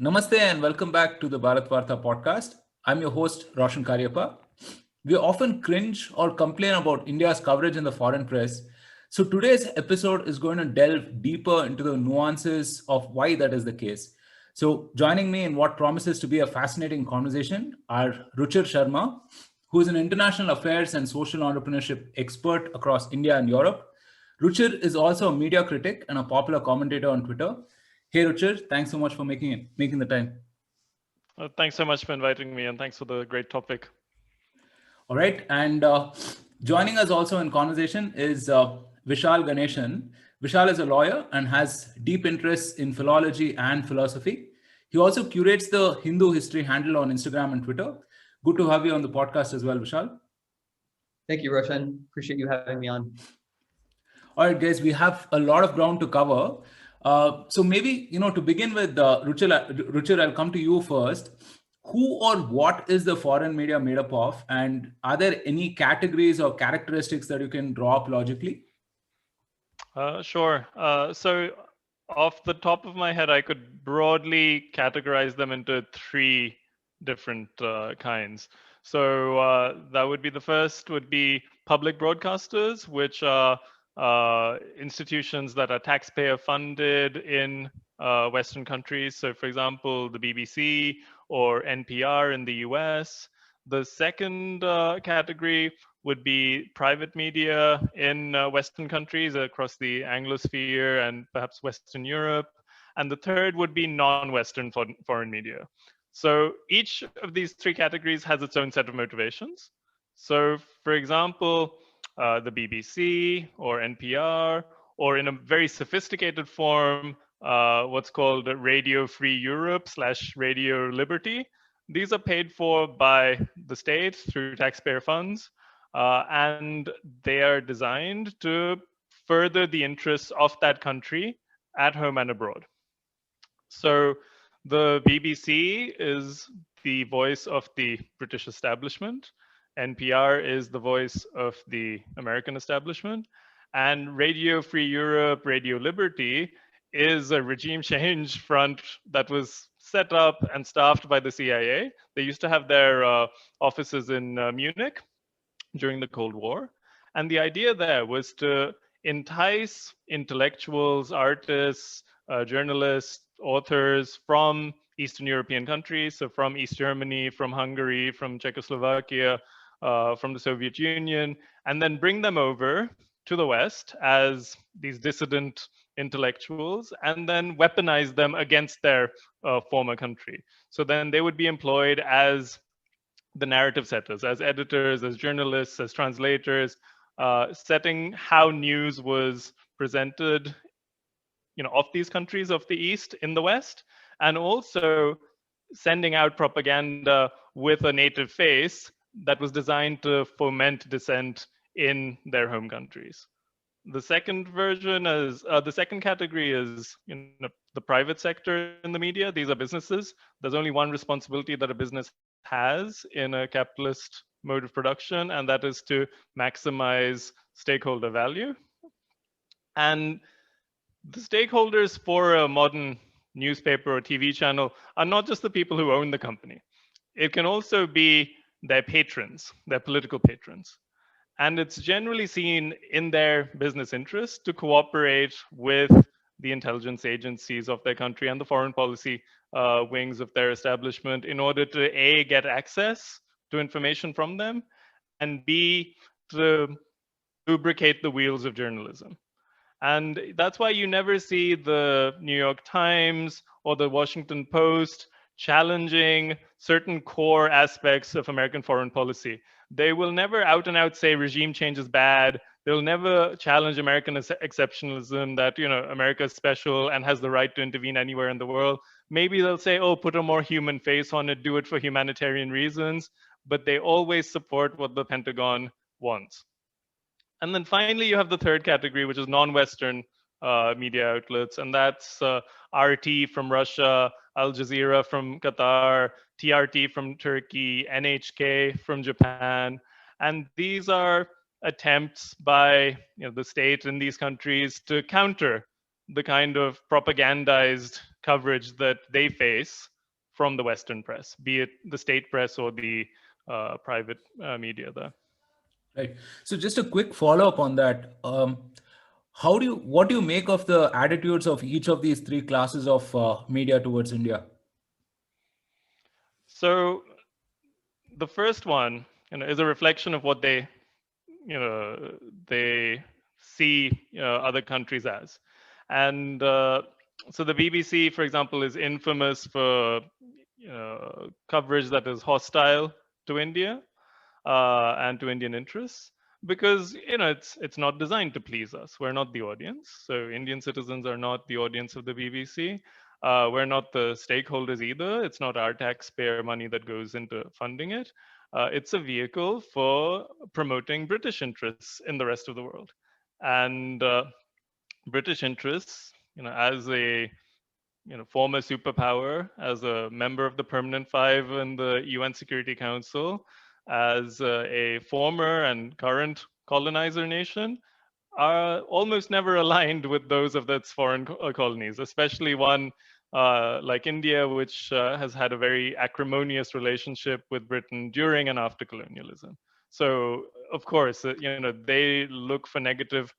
Namaste and welcome back to the Bharatvaarta podcast. I'm your host, Roshan Karyappa. We often cringe or complain about India's coverage in the foreign press. So today's episode is going to delve deeper into the nuances of why that is the case. So joining me in what promises to be a fascinating conversation are Ruchir Sharma, who is an international affairs and social entrepreneurship expert across India and Europe. Ruchir is also a media critic and a popular commentator on Twitter. Hey Ruchir, thanks so much for making the time. Thanks so much for inviting me, and thanks for the great topic. All right, and joining us also in conversation is Vishal Ganesan. Vishal is a lawyer and has deep interests in philology and philosophy. He also curates the Hindu history handle on Instagram and Twitter. Good to have you on the podcast as well, Vishal. Thank you, Roshan. Appreciate you having me on. All right, guys, we have a lot of ground to cover. So maybe, to begin with, Ruchir, I'll come to you first. Who or what is the foreign media made up of? And are there any categories or characteristics that you can draw up logically? Sure. So off the top of my head, I could broadly categorize them into three different kinds. So that would be the first would be public broadcasters, which are institutions that are taxpayer funded in Western countries. So for example, the BBC or NPR in the US. The second category would be private media in Western countries across the Anglosphere and perhaps Western Europe. And the third would be non-Western foreign media. So each of these three categories has its own set of motivations. So for example, the BBC or NPR, or in a very sophisticated form, what's called Radio Free Europe / Radio Liberty. These are paid for by the state through taxpayer funds, and they are designed to further the interests of that country at home and abroad. So the BBC is the voice of the British establishment. NPR is the voice of the American establishment. And Radio Free Europe, Radio Liberty is a regime change front that was set up and staffed by the CIA. They used to have their offices in Munich during the Cold War. And the idea there was to entice intellectuals, artists, journalists, authors from Eastern European countries, so from East Germany, from Hungary, from Czechoslovakia, from the Soviet Union, and then bring them over to the West as these dissident intellectuals, and then weaponize them against their former country. So then they would be employed as the narrative setters, as editors, as journalists, as translators, setting how news was presented, of these countries of the East in the West, and also sending out propaganda with a native face that was designed to foment dissent in their home countries. The second version is the second category is the private sector in the media. These are businesses. There's only one responsibility that a business has in a capitalist mode of production, and that is to maximize stakeholder value. And the stakeholders for a modern newspaper or TV channel are not just the people who own the company. It can also be their patrons, their political patrons. And it's generally seen in their business interest to cooperate with the intelligence agencies of their country and the foreign policy wings of their establishment in order to A, get access to information from them, and B, to lubricate the wheels of journalism. And that's why you never see the New York Times or the Washington Post challenging certain core aspects of American foreign policy. They will never out and out say regime change is bad. They'll never challenge American exceptionalism that, America is special and has the right to intervene anywhere in the world. Maybe they'll say, oh, put a more human face on it, do it for humanitarian reasons, but they always support what the Pentagon wants. And then finally, you have the third category, which is non-Western media outlets, and that's RT from Russia, Al Jazeera from Qatar, TRT from Turkey, NHK from Japan. And these are attempts by the state in these countries to counter the kind of propagandized coverage that they face from the Western press, be it the state press or the private media there. Right. So just a quick follow-up on that. What do you make of the attitudes of each of these three classes of media towards India? So the first one, is a reflection of what they see other countries as. And so the BBC, for example, is infamous for coverage that is hostile to India and to Indian interests, because it's not designed to please us. We're not the audience. So Indian citizens are not the audience of the BBC. We're not the stakeholders either. It's not our taxpayer money that goes into funding it. It's a vehicle for promoting British interests in the rest of the world. And British interests, as a former superpower, as a member of the Permanent Five in the UN Security Council, as a former and current colonizer nation, are almost never aligned with those of its foreign colonies, especially one like India, which has had a very acrimonious relationship with Britain during and after colonialism. So, of course, they look for negative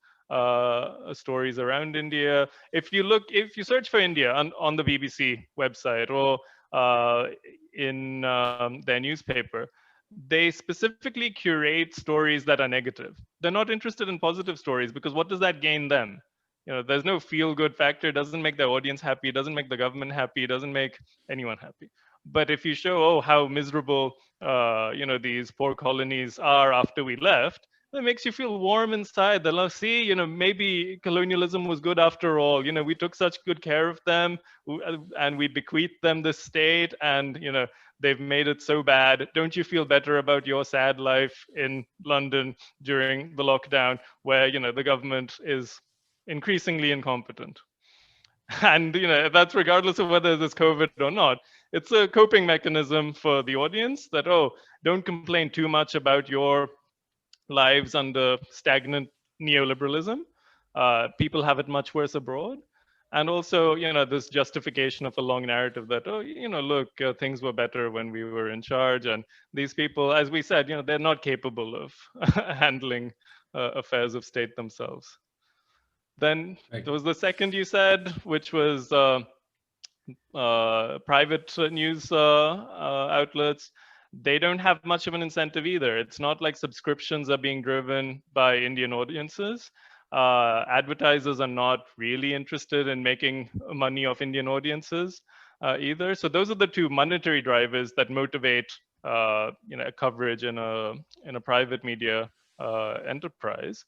stories around India. If you search for India on the BBC website or in their newspaper, they specifically curate stories that are negative. They're not interested in positive stories, because what does that gain them? There's no feel-good factor. It doesn't make their audience happy. It doesn't make the government happy. It doesn't make anyone happy. But if you show, how miserable, these poor colonies are after we left, that makes you feel warm inside. They'll see, maybe colonialism was good after all. We took such good care of them, and we bequeathed them this state, and they've made it so bad. Don't you feel better about your sad life in London during the lockdown, where the government is increasingly incompetent? And that's regardless of whether there's COVID or not. It's a coping mechanism for the audience that, don't complain too much about your lives under stagnant neoliberalism. People have it much worse abroad. And also, this justification of a long narrative that, look, things were better when we were in charge. And these people, as we said, they're not capable of handling affairs of state themselves. Then there was the second you said, which was private news outlets. They don't have much of an incentive either. It's not like subscriptions are being driven by Indian audiences. Advertisers are not really interested in making money off Indian audiences either. So those are the two monetary drivers that motivate coverage in a private media enterprise.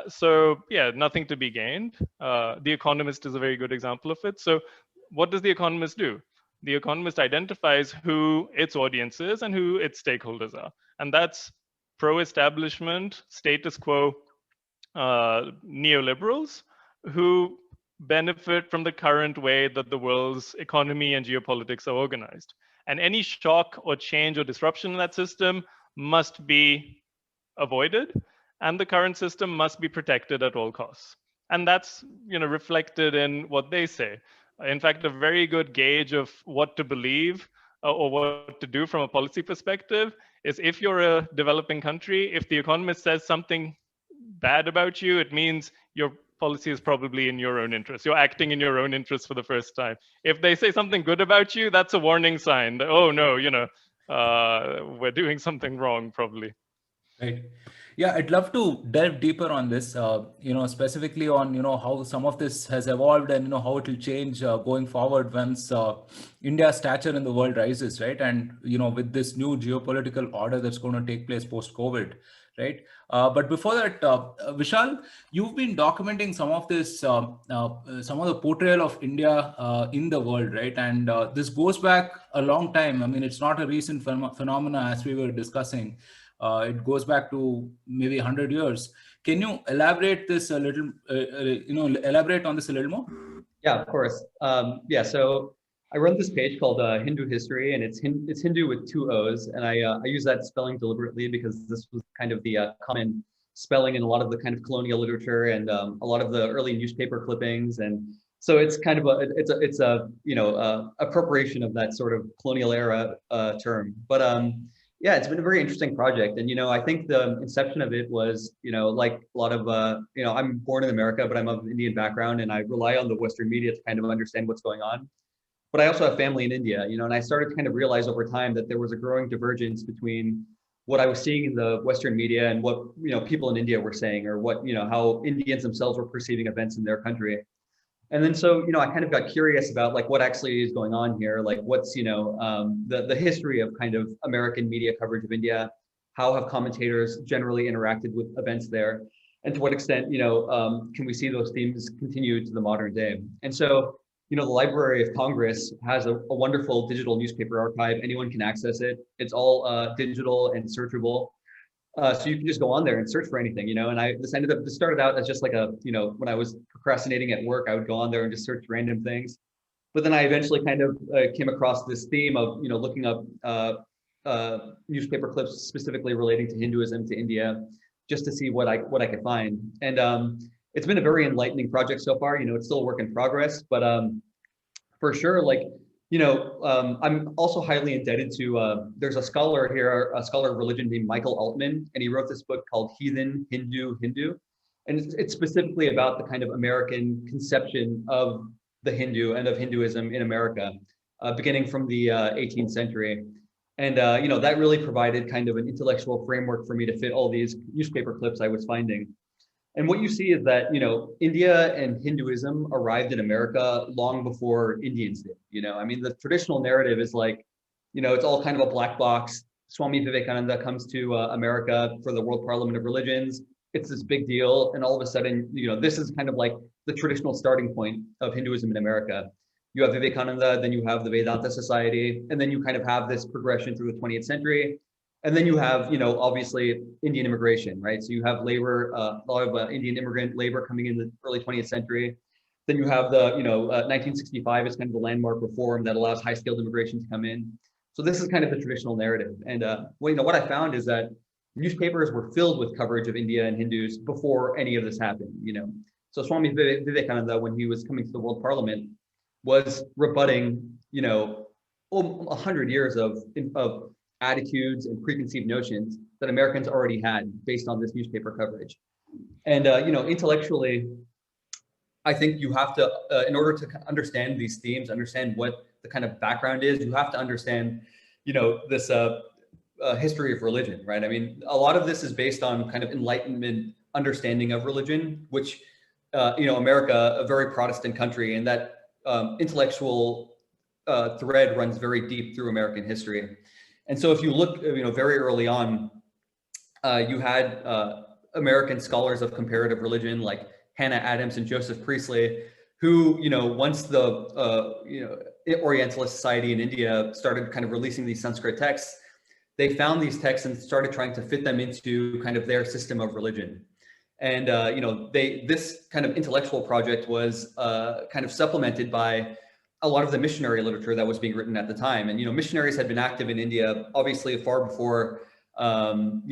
So yeah, nothing to be gained. The Economist is a very good example of it. So what does The Economist do? The Economist identifies who its audience is and who its stakeholders are. And that's pro-establishment, status quo neoliberals who benefit from the current way that the world's economy and geopolitics are organized. And any shock or change or disruption in that system must be avoided, and the current system must be protected at all costs. And that's reflected in what they say. In fact, a very good gauge of what to believe or what to do from a policy perspective is, if you're a developing country, if The Economist says something bad about you, it means your policy is probably in your own interest. You're acting in your own interest for the first time. If they say something good about you, that's a warning sign that, oh no, we're doing something wrong probably. Right. Yeah, I'd love to delve deeper on this, specifically on, how some of this has evolved and, how it will change going forward once India's stature in the world rises, right? And, with this new geopolitical order that's going to take place post-COVID, right? But before that, Vishal, you've been documenting some of this, some of the portrayal of India in the world, right? And this goes back a long time. I mean, it's not a recent phenomena, as we were discussing. It goes back to maybe 100 years. Can you elaborate this a little, elaborate on this a little more? Yeah, of course. So I run this page called Hindu History, and it's Hindu with two O's. And I use that spelling deliberately because this was kind of the common spelling in a lot of the kind of colonial literature and a lot of the early newspaper clippings. And So it's kind of a appropriation of that sort of colonial era term. But yeah, it's been a very interesting project. And I think the inception of it was like a lot of I'm born in America, but I'm of Indian background, and I rely on the Western media to kind of understand what's going on. But I also have family in India, and I started to kind of realize over time that there was a growing divergence between what I was seeing in the Western media and what people in India were saying, or what how Indians themselves were perceiving events in their country. And then so I kind of got curious about like what actually is going on here, like what's the history of kind of American media coverage of India, how have commentators generally interacted with events there, and to what extent can we see those themes continue to the modern day. And so the Library of Congress has a wonderful digital newspaper archive. Anyone can access it. It's all digital and searchable. So you can just go on there and search for anything, and this started out as just like when I was procrastinating at work, I would go on there and just search random things. But then I eventually kind of came across this theme of, looking up newspaper clips specifically relating to Hinduism, to India, just to see what I could find. And it's been a very enlightening project so far. It's still a work in progress, but for sure, like, I'm also highly indebted to, there's a scholar here, a scholar of religion named Michael Altman, and he wrote this book called Heathen, Hindu. And it's specifically about the kind of American conception of the Hindu and of Hinduism in America, beginning from the 18th century. And, that really provided kind of an intellectual framework for me to fit all these newspaper clips I was finding. And what you see is that, India and Hinduism arrived in America long before Indians did. I mean, the traditional narrative is like, it's all kind of a black box. Swami Vivekananda comes to America for the World Parliament of Religions. It's this big deal. And all of a sudden, this is kind of like the traditional starting point of Hinduism in America. You have Vivekananda, then you have the Vedanta Society, and then you kind of have this progression through the 20th century. And then you have, obviously Indian immigration, right? So you have labor, a lot of Indian immigrant labor coming in the early 20th century. Then you have the, 1965 is kind of the landmark reform that allows high-skilled immigration to come in. So this is kind of the traditional narrative. And what I found is that newspapers were filled with coverage of India and Hindus before any of this happened. So Swami Vivekananda, when he was coming to the World Parliament, was rebutting, 100 years of attitudes and preconceived notions that Americans already had based on this newspaper coverage. And, intellectually, I think you have to, in order to understand these themes, understand what the kind of background is, you have to understand, this history of religion, right? I mean, a lot of this is based on kind of Enlightenment understanding of religion, which, America, a very Protestant country, and that intellectual thread runs very deep through American history. And so if you look, very early on, you had American scholars of comparative religion like Hannah Adams and Joseph Priestley, who, once the, Orientalist society in India started kind of releasing these Sanskrit texts, they found these texts and started trying to fit them into kind of their system of religion. And, this kind of intellectual project was kind of supplemented by a lot of the missionary literature that was being written at the time. And, missionaries had been active in India, obviously far before, America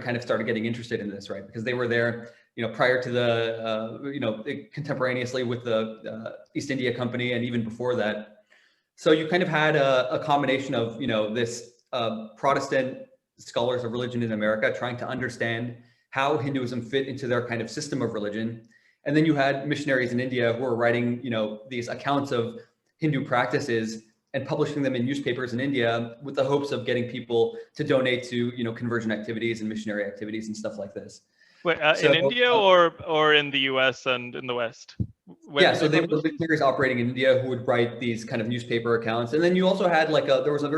kind of started getting interested in this, right? Because they were there, prior to the, contemporaneously with the East India Company, and even before that. So you kind of had a combination of, this Protestant scholars of religion in America trying to understand how Hinduism fit into their kind of system of religion. And then you had missionaries in India who were writing, these accounts of Hindu practices and publishing them in newspapers in India with the hopes of getting people to donate to, conversion activities and missionary activities and stuff like this. Wait, in India or in the US and in the West? Yeah, so they were missionaries operating in India who would write these kind of newspaper accounts. And then you also had there's a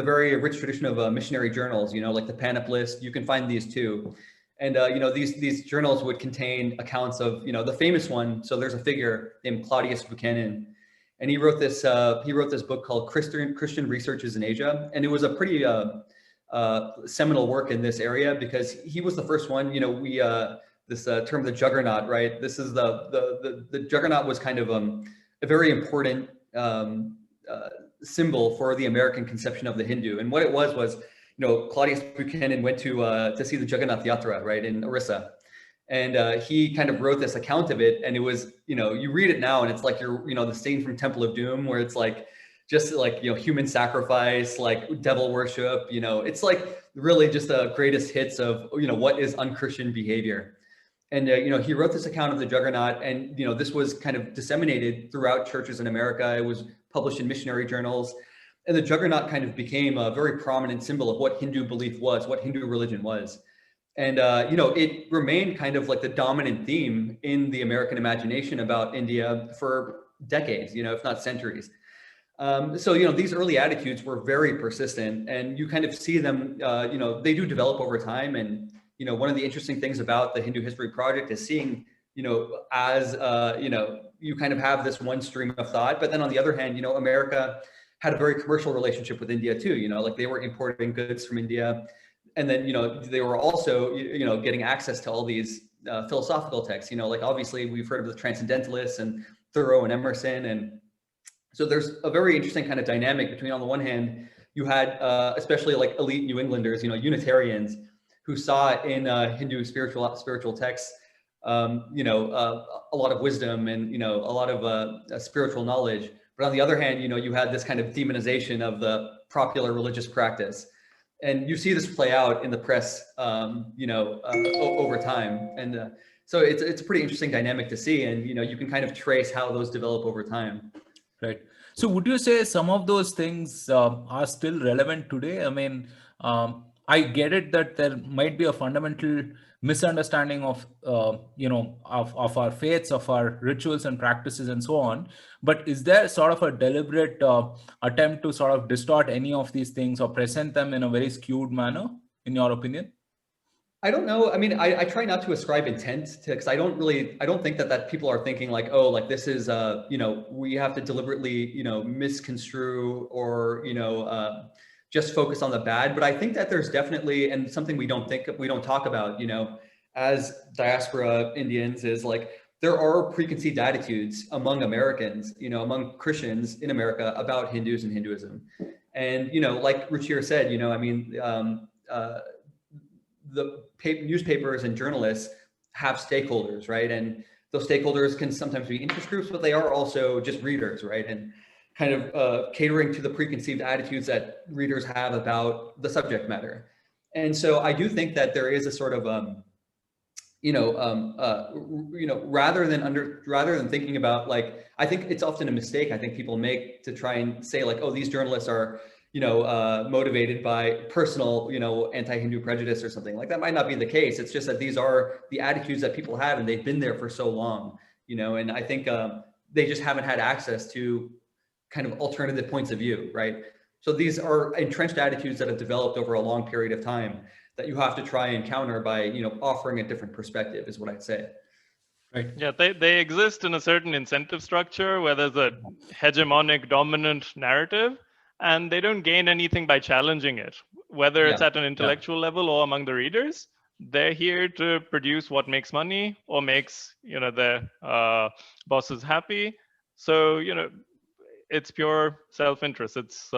very rich tradition of missionary journals, like the Panoplist. You can find these too. And, these journals would contain accounts of, the famous one. So there's a figure named Claudius Buchanan, and he wrote this book called Christian Researches in Asia. And it was a pretty seminal work in this area because he was the first one, this term, the juggernaut, right? This is the juggernaut was kind of a very important symbol for the American conception of the Hindu. And what it was, Claudius Buchanan went to see the Jagannath Yatra, right, in Orissa. And he kind of wrote this account of it, and it was, you read it now and it's like the scene from Temple of Doom where it's like just like, human sacrifice, like devil worship, it's like really just the greatest hits of, what is unchristian behavior. And, he wrote this account of the Juggernaut, and, this was kind of disseminated throughout churches in America. It was published in missionary journals, and the Juggernaut kind of became a very prominent symbol of what Hindu belief was, what Hindu religion was. And, it remained kind of like the dominant theme in the American imagination about India for decades, if not centuries. So, these early attitudes were very persistent, and you kind of see them, they do develop over time. And, one of the interesting things about the Hindu History Project is seeing, as, you kind of have this one stream of thought, but then on the other hand, America had a very commercial relationship with India too, like they were importing goods from India. And then, they were also, getting access to all these philosophical texts, like obviously we've heard of the Transcendentalists and Thoreau and Emerson. And so there's a very interesting kind of dynamic between, on the one hand, you had especially like elite New Englanders, Unitarians, who saw in Hindu spiritual texts, a lot of wisdom and, a lot of spiritual knowledge. But on the other hand, you had this kind of demonization of the popular religious practice. And you see this play out in the press, over time. And so it's a pretty interesting dynamic to see. And, you can kind of trace how those develop over time. Right. So would you say some of those things are still relevant today? I mean, I get it that there might be a fundamental misunderstanding of, of our faiths, of our rituals and practices and so on. But is there sort of a deliberate attempt to sort of distort any of these things or present them in a very skewed manner, in your opinion? I don't know. I mean, I try not to ascribe intent to, because I don't think that people are thinking like, oh, like this is, we have to deliberately, misconstrue or, just focus on the bad. But I think that there's definitely, and something we don't talk about, as diaspora Indians, is like, there are preconceived attitudes among Americans, among Christians in America about Hindus and Hinduism. And, like Ruchir said, the newspapers and journalists have stakeholders, right? And those stakeholders can sometimes be interest groups, but they are also just readers, right? And kind of catering to the preconceived attitudes that readers have about the subject matter. And so I do think that there is a sort of, rather than thinking about, like, I think it's often a mistake I think people make to try and say like, oh, these journalists are, motivated by personal, anti-Hindu prejudice or something. Like that might not be the case. It's just that these are the attitudes that people have, and they've been there for so long, and I think they just haven't had access to kind of alternative points of view, right? So these are entrenched attitudes that have developed over a long period of time that you have to try and counter by, offering a different perspective, is what I'd say. Right. Yeah, they exist in a certain incentive structure where there's a hegemonic dominant narrative, and they don't gain anything by challenging it, whether it's at an intellectual level or among the readers. They're here to produce what makes money or makes, their bosses happy. So, it's pure self-interest. It's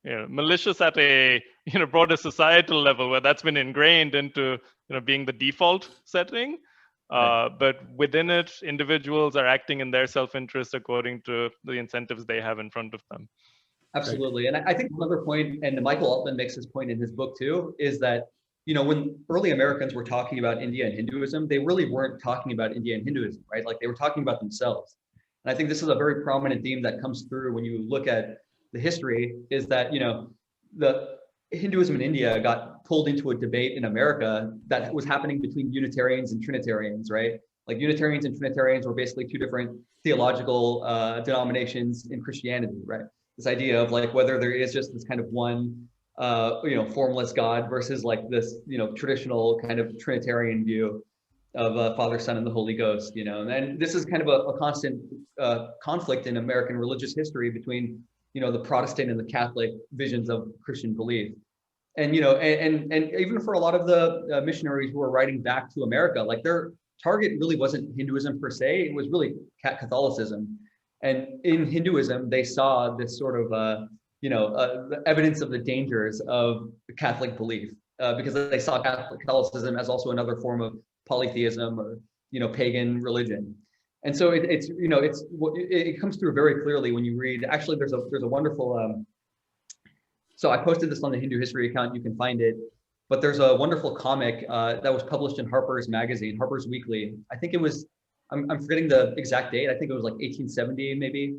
malicious at a broader societal level where that's been ingrained into being the default setting. But within it, individuals are acting in their self-interest according to the incentives they have in front of them. Absolutely. And I think another point, and Michael Altman makes this point in his book too, is that, when early Americans were talking about India and Hinduism, they really weren't talking about India and Hinduism, right? Like they were talking about themselves. And I think this is a very prominent theme that comes through when you look at the history, is that, the Hinduism in India got pulled into a debate in America that was happening between Unitarians and Trinitarians, right? Like Unitarians and Trinitarians were basically two different theological denominations in Christianity, right? This idea of like whether there is just this kind of one, formless God versus like this, traditional kind of Trinitarian view of Father, Son, and the Holy Ghost, and this is kind of a constant conflict in American religious history between, the Protestant and the Catholic visions of Christian belief. And, and even for a lot of the missionaries who are writing back to America, like their target really wasn't Hinduism per se, it was really Catholicism. And in Hinduism, they saw this sort of, the evidence of the dangers of the Catholic belief, because they saw Catholicism as also another form of polytheism or, pagan religion. And so it comes through very clearly when you read. Actually, there's a wonderful. So I posted this on the Hindu History account. You can find it. But there's a wonderful comic that was published in Harper's Magazine, Harper's Weekly. I think it was. I'm forgetting the exact date. I think it was like 1870, maybe.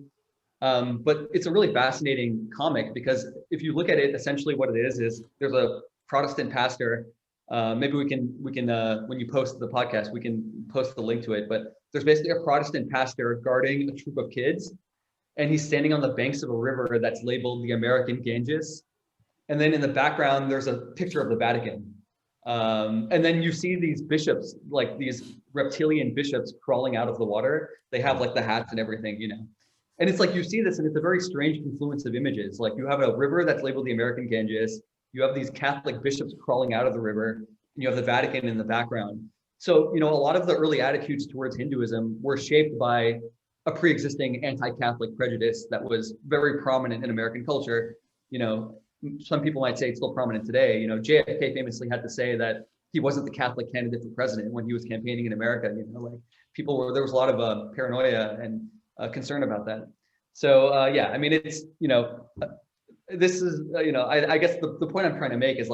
But it's a really fascinating comic because if you look at it, essentially what it is there's a Protestant pastor. Maybe we can when you post the podcast, we can post the link to it. But there's basically a Protestant pastor guarding a troop of kids, and he's standing on the banks of a river that's labeled the American Ganges. And then in the background, there's a picture of the Vatican. And then you see these bishops, like these reptilian bishops crawling out of the water. They have like the hats and everything, And it's like you see this, and it's a very strange confluence of images. Like you have a river that's labeled the American Ganges. You have these Catholic bishops crawling out of the river. And you have the Vatican in the background. So, a lot of the early attitudes towards Hinduism were shaped by a pre-existing anti-Catholic prejudice that was very prominent in American culture. Some people might say it's still prominent today. JFK famously had to say that he wasn't the Catholic candidate for president when he was campaigning in America. There was a lot of paranoia and concern about that. So yeah, I mean, it's this is I guess the point I'm trying to make is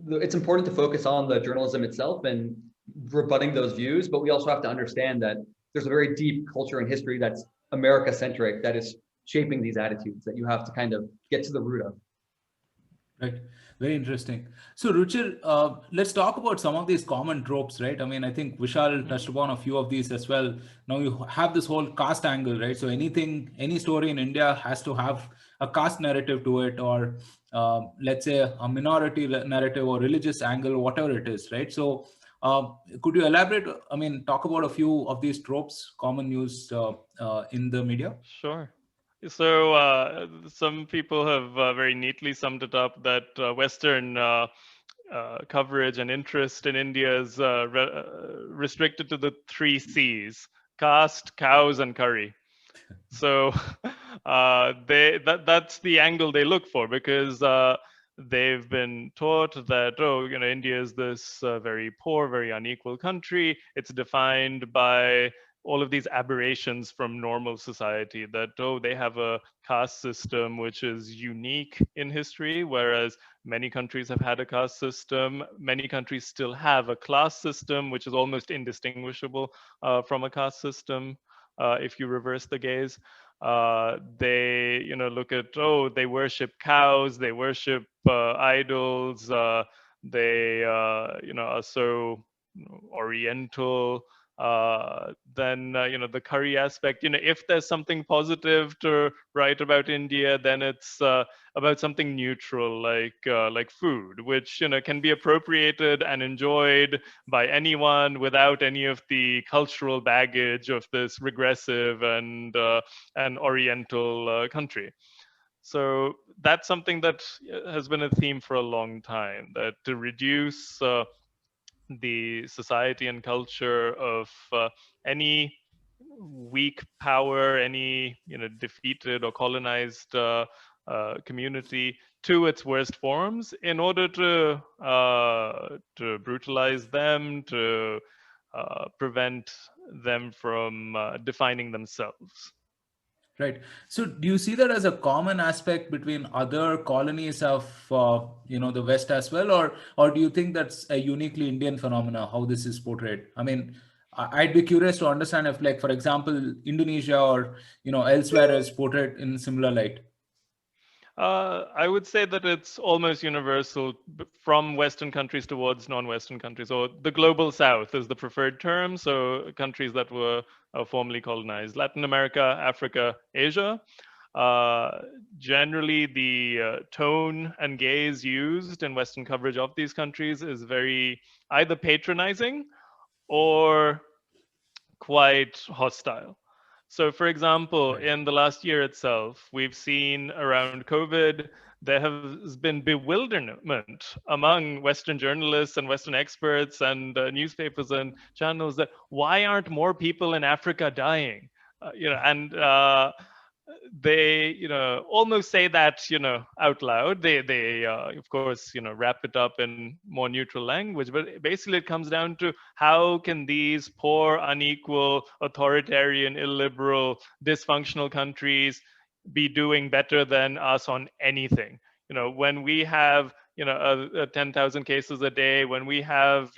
it's important to focus on the journalism itself and rebutting those views, but we also have to understand that there's a very deep culture and history that's America centric that is shaping these attitudes that you have to kind of get to the root of. Right. Very interesting. So Ruchir, let's talk about some of these common tropes, right? I mean, I think Vishal touched upon a few of these as well. Now you have this whole caste angle, right? So any story in India has to have a caste narrative to it, or let's say a minority narrative or religious angle, whatever it is, right? So could you elaborate, talk about a few of these tropes, common used in the media? Sure. So some people have very neatly summed it up that Western coverage and interest in India is restricted to the 3 C's: caste, cows, and curry. So that's the angle they look for, because they've been taught that, India is this very poor, very unequal country. It's defined by all of these aberrations from normal society, that, they have a caste system which is unique in history, whereas many countries have had a caste system. Many countries still have a class system, which is almost indistinguishable from a caste system. If you reverse the gaze, they look at, they worship cows, they worship idols, they are so oriental. Then the curry aspect, if there's something positive to write about India, then it's about something neutral, like food, which can be appropriated and enjoyed by anyone without any of the cultural baggage of this regressive and oriental country. So that's something that has been a theme for a long time, that to reduce the society and culture of any weak power, any defeated or colonized community, to its worst forms, in order to brutalize them, to prevent them from defining themselves. Right. So do you see that as a common aspect between other colonies of, the West as well? Or do you think that's a uniquely Indian phenomena, how this is portrayed? I mean, I'd be curious to understand if, like, for example, Indonesia or, elsewhere is portrayed in similar light. I would say that it's almost universal from Western countries towards non-Western countries, or the global South is the preferred term. So countries that were formerly colonized: Latin America, Africa, Asia. Generally, the tone and gaze used in Western coverage of these countries is very either patronizing or quite hostile. So, for example, in the last year itself, we've seen around COVID, there has been bewilderment among Western journalists and Western experts and newspapers and channels that why aren't more people in Africa dying? they almost say that out loud. They of course wrap it up in more neutral language, but basically it comes down to how can these poor, unequal, authoritarian, illiberal, dysfunctional countries be doing better than us on anything. When we have 10,000 cases a day, when we have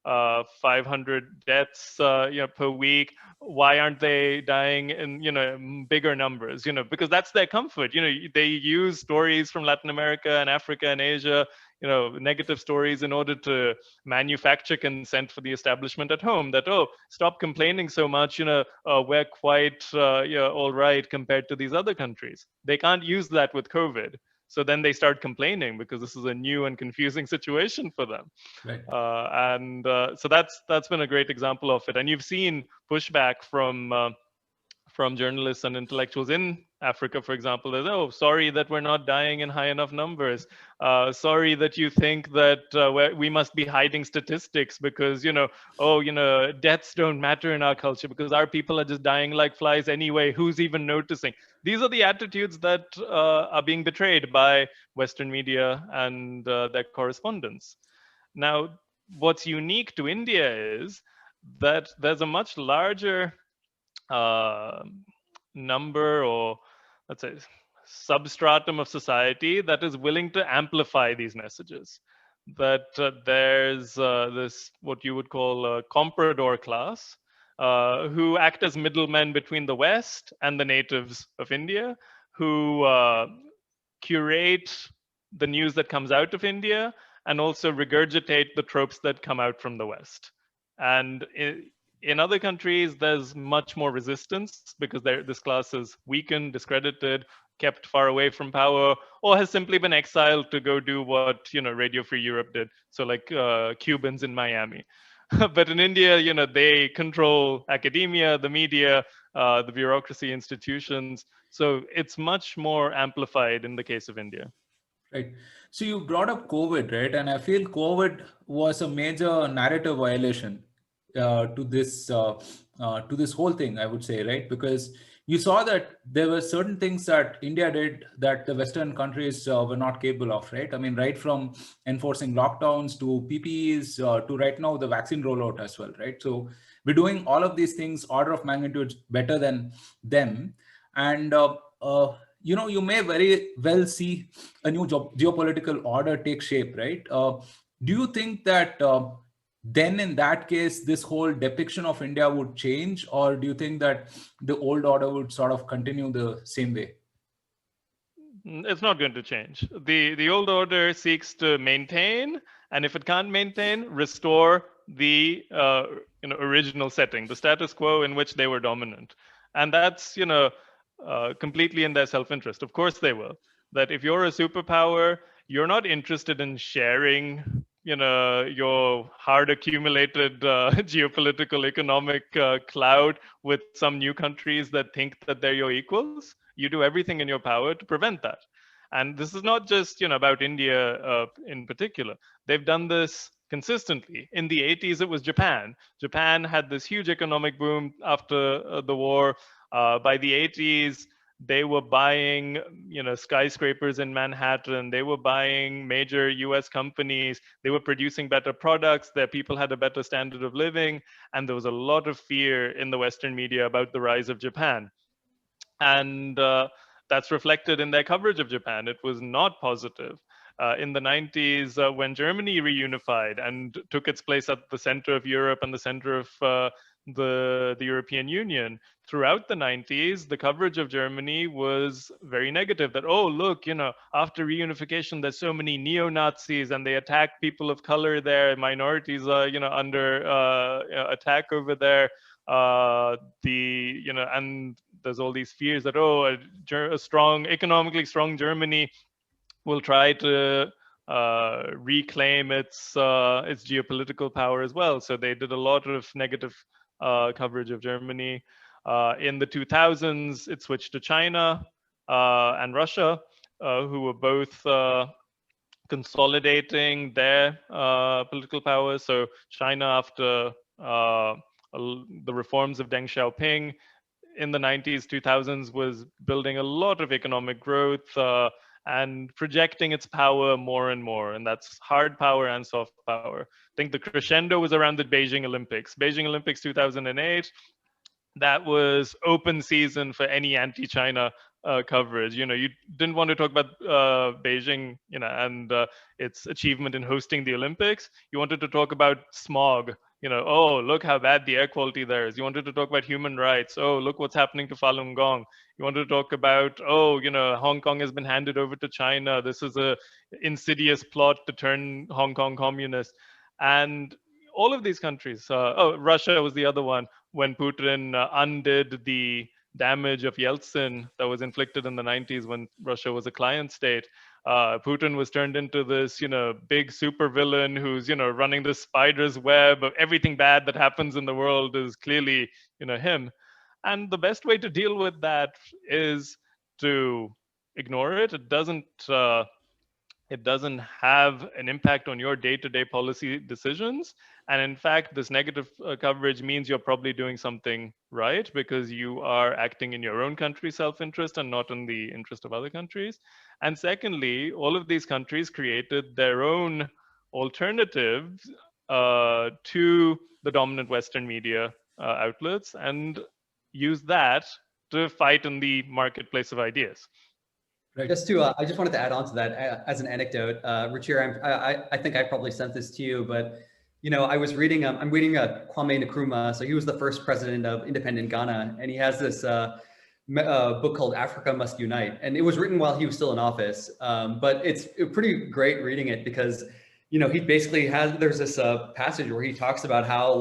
500 deaths per week, why aren't they dying in bigger numbers? Because that's their comfort. They use stories from Latin America and Africa and Asia, negative stories, in order to manufacture consent for the establishment at home, that, oh, stop complaining so much, we're quite all right compared to these other countries. They can't use that with COVID. So then they start complaining because this is a new and confusing situation for them. Right. So that's been a great example of it. And you've seen pushback from journalists and intellectuals in Africa, for example, that, oh, sorry that we're not dying in high enough numbers. Sorry that you think that we must be hiding statistics because, deaths don't matter in our culture because our people are just dying like flies anyway. Who's even noticing? These are the attitudes that are being betrayed by Western media and their correspondents. Now, what's unique to India is that there's a much larger uh, number, or let's say substratum of society, that is willing to amplify these messages. That there's this, what you would call a comprador class, who act as middlemen between the West and the natives of India, who curate the news that comes out of India and also regurgitate the tropes that come out from the West. And in other countries, there's much more resistance because this class is weakened, discredited, kept far away from power, or has simply been exiled to go do what Radio Free Europe did. So like Cubans in Miami. But in India, they control academia, the media, the bureaucracy, institutions. So it's much more amplified in the case of India. Right. So you brought up COVID, right? And I feel COVID was a major narrative violation to this whole thing, I would say, right? Because you saw that there were certain things that India did that the Western countries were not capable of, right? I mean, right from enforcing lockdowns to PPEs to right now the vaccine rollout as well, right? So we're doing all of these things order of magnitude better than them. And you may very well see a new geopolitical order take shape, right? Do you think that then in that case, this whole depiction of India would change, or do you think that the old order would sort of continue the same way? It's not going to change. The old order seeks to maintain, and if it can't maintain, restore the original setting, the status quo in which they were dominant. And that's completely in their self-interest. Of course they will. That if you're a superpower, you're not interested in sharing your hard accumulated geopolitical economic clout with some new countries that think that they're your equals. You do everything in your power to prevent that. And this is not just about India in particular. They've done this consistently. In the 80s, it was Japan. Japan had this huge economic boom after the war. By the 80s, they were buying skyscrapers in Manhattan. They were buying major US companies. They were producing better products. Their people had a better standard of living. And there was a lot of fear in the Western media about the rise of Japan. And that's reflected in their coverage of Japan. It was not positive. In the 90s, when Germany reunified and took its place at the center of Europe and the center of the European Union, throughout the 90s, the coverage of Germany was very negative. That, oh, look, after reunification, there's so many neo-Nazis and they attack people of color there. Minorities are, under attack over there. And there's all these fears that, oh, a strong, economically strong Germany will try to reclaim its geopolitical power as well. So they did a lot of negative coverage of Germany. In the 2000s, it switched to China and Russia, who were both consolidating their political power. So China, after the reforms of Deng Xiaoping, in the 90s, 2000s was building a lot of economic growth and projecting its power more and more. And that's hard power and soft power. I think the crescendo was around the Beijing Olympics. Beijing Olympics 2008, that was open season for any anti-China coverage. You didn't want to talk about Beijing, and its achievement in hosting the Olympics. You wanted to talk about smog. Oh, look how bad the air quality there is. You wanted to talk about human rights. Oh, look what's happening to Falun Gong. You wanted to talk about, Hong Kong has been handed over to China. This is a insidious plot to turn Hong Kong communist. And all of these countries, Russia was the other one, when Putin undid the damage of Yeltsin that was inflicted in the 90s when Russia was a client state. Putin was turned into this, big supervillain who's, running the spider's web of everything bad that happens in the world is clearly, him. And the best way to deal with that is to ignore it. It doesn't have an impact on your day-to-day policy decisions. And in fact, this negative coverage means you're probably doing something right because you are acting in your own country's self-interest and not in the interest of other countries. And secondly, all of these countries created their own alternatives to the dominant Western media outlets and use that to fight in the marketplace of ideas. Right. I just wanted to add on to that as an anecdote. Ruchir, I think I probably sent this to you, but I was reading. I'm reading Kwame Nkrumah. So he was the first president of independent Ghana, and he has this book called Africa Must Unite, and it was written while he was still in office. But it's pretty great reading it because he basically there's this passage where he talks about how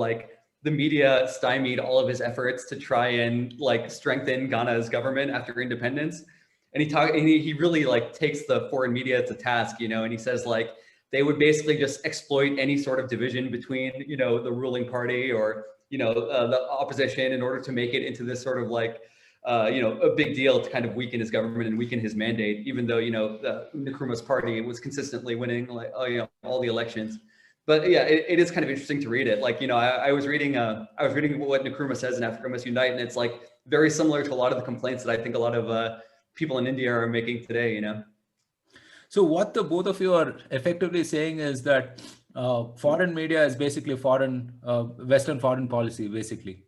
the media stymied all of his efforts to try and strengthen Ghana's government after independence. And he really takes the foreign media to task, and he says they would basically just exploit any sort of division between, the ruling party or, the opposition in order to make it into this sort of a big deal to kind of weaken his government and weaken his mandate, even though, Nkrumah's party was consistently winning all the elections. But yeah, it is kind of interesting to read it. I was reading what Nkrumah says in Africa Must Unite, and it's very similar to a lot of the complaints that I think a lot of people in India are making today, So what the both of you are effectively saying is that foreign media is basically Western foreign policy, basically.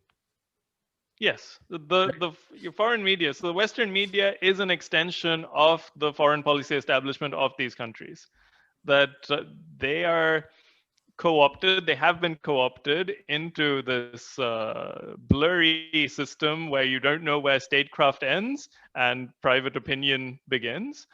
Yes, the foreign media. So the Western media is an extension of the foreign policy establishment of these countries. That they are co-opted, they have been co-opted into this blurry system where you don't know where statecraft ends and private opinion begins,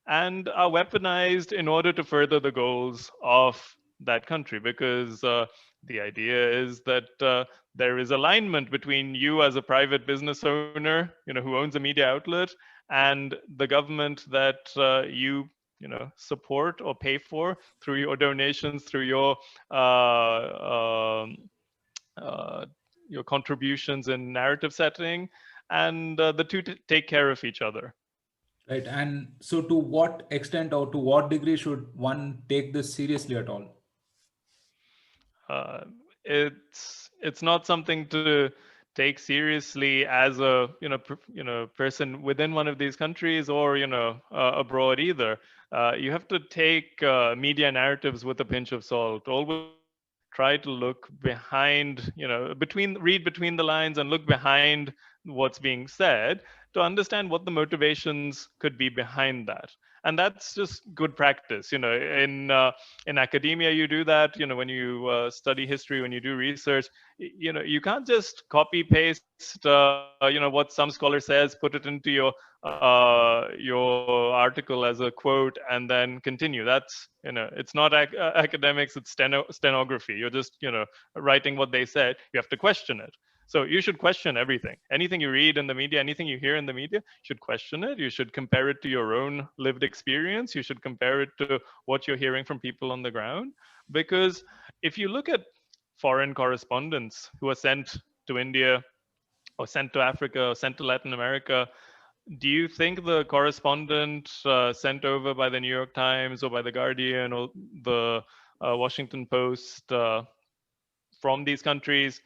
and are weaponized in order to further the goals of that country. Because the idea is that there is alignment between you as a private business owner, who owns a media outlet, and the government that you support or pay for through your donations, through your contributions in narrative setting, and the two take care of each other. Right. And so to what extent or to what degree should one take this seriously at all? It's not something to take seriously as a person within one of these countries or abroad either. You have to take media narratives with a pinch of salt. Always try to look behind, read between the lines and look behind what's being said to understand what the motivations could be behind that. And that's just good practice. In academia, you do that. When you study history, when you do research, you can't just copy paste, what some scholar says, put it into your article as a quote, and then continue. That's it's not academics. It's stenography. You're just writing what they said. You have to question it. So you should question everything. Anything you read in the media, anything you hear in the media, you should question it. You should compare it to your own lived experience. You should compare it to what you're hearing from people on the ground. Because if you look at foreign correspondents who are sent to India or sent to Africa or sent to Latin America, do you think the correspondent sent over by the New York Times or by the Guardian or the Washington Post from these countries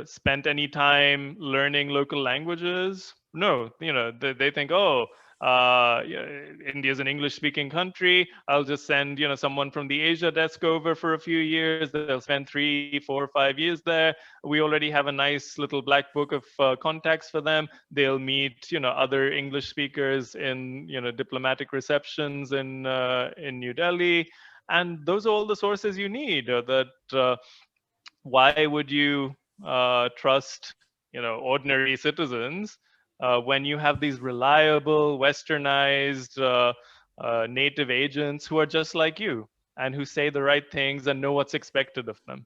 spent any time learning local languages? No, they think, oh, India's an English-speaking country. I'll just send, someone from the Asia desk over for a few years. They'll spend 3, 4, 5 years there. We already have a nice little black book of contacts for them. They'll meet, other English speakers in, diplomatic receptions in New Delhi, and those are all the sources you need. Why would you trust, ordinary citizens when you have these reliable, westernized native agents who are just like you and who say the right things and know what's expected of them?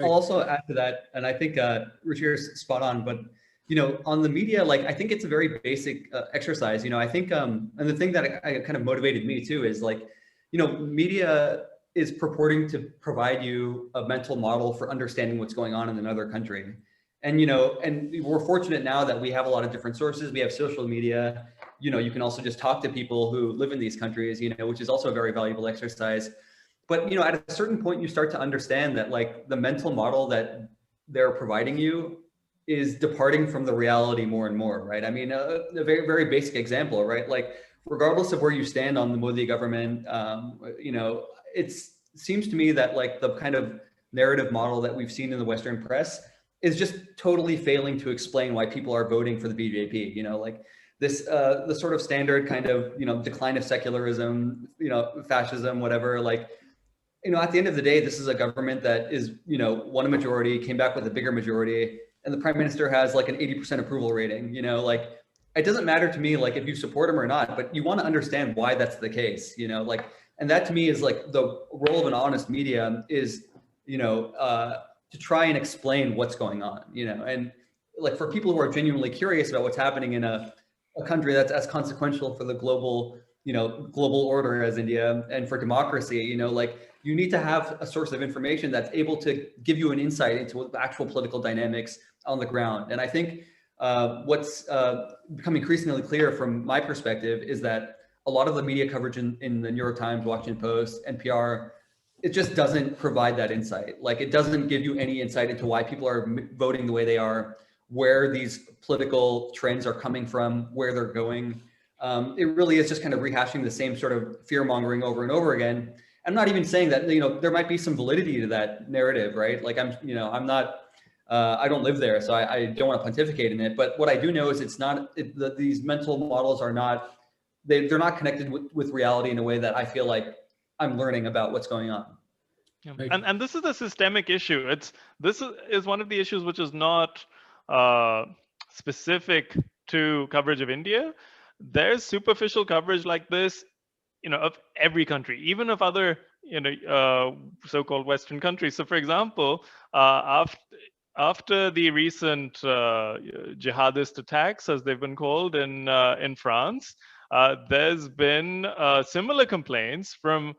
I'll also add to that, and I think Ruchir is spot on, but on the media, like, I think it's a very basic exercise. I think, and the thing that I kind of motivated me too is, like, media is purporting to provide you a mental model for understanding what's going on in another country. And, and we're fortunate now that we have a lot of different sources. We have social media, you can also just talk to people who live in these countries, which is also a very valuable exercise. But, at a certain point, you start to understand that, like, the mental model that they're providing you is departing from the reality more and more, right? I mean, a very, very basic example, right? Like, regardless of where you stand on the Modi government, it seems to me that, like, the kind of narrative model that we've seen in the Western press is just totally failing to explain why people are voting for the BJP. Like this, the sort of standard kind of, decline of secularism, fascism, whatever. Like, at the end of the day, this is a government that is, won a majority, came back with a bigger majority, and the prime minister has like an 80% approval rating. Like, it doesn't matter to me, like, if you support him or not, but you want to understand why that's the case. Like, and that to me is, like, the role of an honest media is, to try and explain what's going on. And, like, for people who are genuinely curious about what's happening in a country that's as consequential for the global order as India, and for democracy, like, you need to have a source of information that's able to give you an insight into the actual political dynamics on the ground. And I think what's become increasingly clear from my perspective is that a lot of the media coverage in the New York Times, Washington Post, NPR, it just doesn't provide that insight. Like, it doesn't give you any insight into why people are voting the way they are, where these political trends are coming from, where they're going. It really is just kind of rehashing the same sort of fear mongering over and over again. I'm not even saying that, there might be some validity to that narrative, right? Like, I'm not, I don't live there, so I don't want to pontificate in it. But what I do know is these mental models are not, they're not connected with reality in a way that I feel like I'm learning about what's going on. Yeah. And this is a systemic issue. This is one of the issues which is not specific to coverage of India. There's superficial coverage like this, of every country, even of other, so-called Western countries. So, for example, after the recent jihadist attacks, as they've been called in France, there's been similar complaints from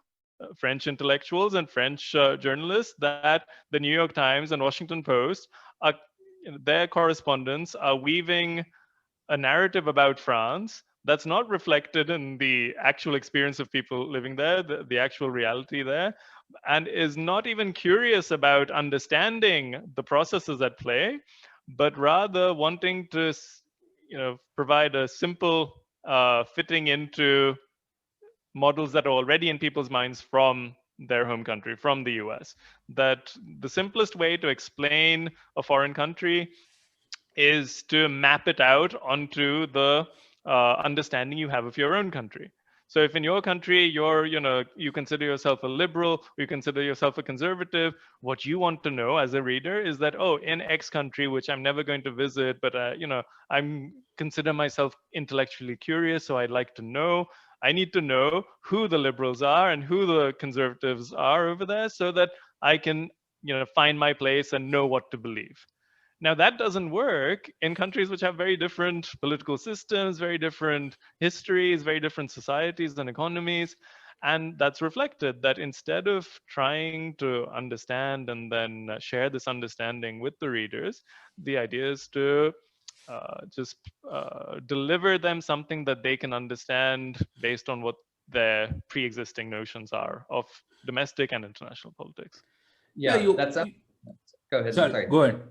French intellectuals and French journalists that the New York Times and Washington Post, their correspondents are weaving a narrative about France that's not reflected in the actual experience of people living there, the actual reality there, and is not even curious about understanding the processes at play, but rather wanting to, provide a simple fitting into models that are already in people's minds from their home country, from the US. That the simplest way to explain a foreign country is to map it out onto the understanding you have of your own country. So if in your country you consider yourself a liberal, or you consider yourself a conservative, what you want to know as a reader is that, oh, in X country, which I'm never going to visit, but I'm consider myself intellectually curious, so I'd like to know. I need to know who the liberals are and who the conservatives are over there, so that I can find my place and know what to believe. Now, that doesn't work in countries which have very different political systems, very different histories, very different societies and economies. And that's reflected that instead of trying to understand and then share this understanding with the readers, the idea is to just deliver them something that they can understand based on what their pre-existing notions are of domestic and international politics. Yeah, that's go Go ahead. Sorry, Sorry. go ahead.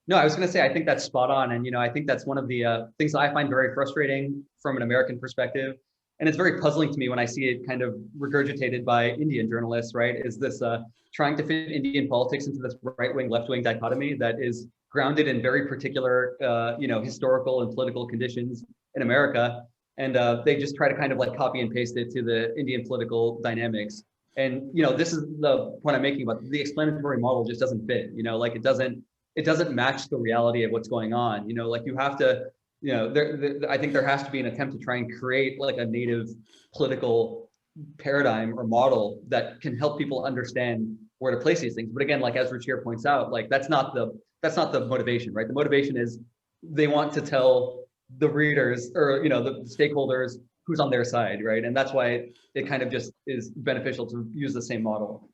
No, I was going to say, I think that's spot on. And, I think that's one of the things that I find very frustrating from an American perspective. And it's very puzzling to me when I see it kind of regurgitated by Indian journalists, right? Is this trying to fit Indian politics into this right-wing, left-wing dichotomy that is grounded in very particular, historical and political conditions in America. And they just try to kind of like copy and paste it to the Indian political dynamics. And, this is the point I'm making about the explanatory model just doesn't fit, like it doesn't match the reality of what's going on. Like you have to, I think there has to be an attempt to try and create like a native political paradigm or model that can help people understand where to place these things. But again, like as Ruchir points out, like that's not the motivation, right? The motivation is they want to tell the readers or the stakeholders who's on their side, right? And that's why it kind of just is beneficial to use the same model.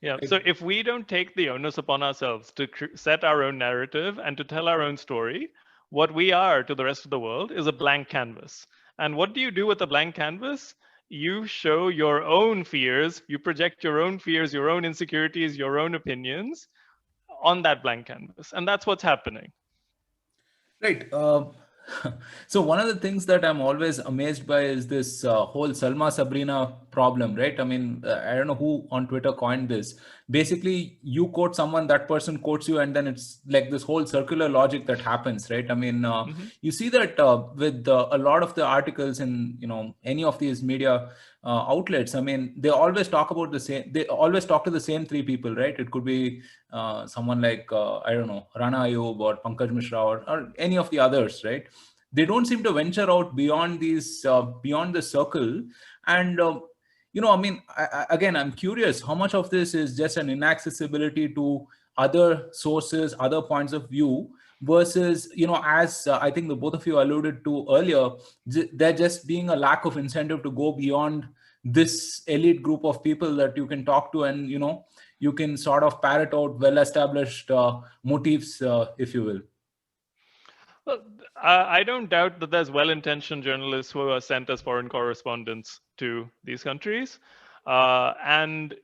Yeah. So if we don't take the onus upon ourselves to set our own narrative and to tell our own story, what we are to the rest of the world is a blank canvas. And what do you do with a blank canvas? You show your own fears, you project your own fears, your own insecurities, your own opinions on that blank canvas. And that's what's happening. Right. So one of the things that I'm always amazed by is this whole Salma Sabrina problem, right? I mean, I don't know who on Twitter coined this. Basically, you quote someone, that person quotes you, and then it's like this whole circular logic that happens, right? I mean, you see that with a lot of the articles in any of these media outlets. I mean, they always talk about the same. They always talk to the same three people, right? It could be someone like I don't know, Rana Ayub or Pankaj Mishra or any of the others, right? They don't seem to venture out beyond these beyond the circle. And I mean, again, I'm curious how much of this is just an inaccessibility to other sources, other points of view, versus as I think the both of you alluded to earlier, there just being a lack of incentive to go beyond this elite group of people that you can talk to, and you can sort of parrot out well-established motifs, if you will. Well, I don't doubt that there's well-intentioned journalists who are sent as foreign correspondents to these countries. And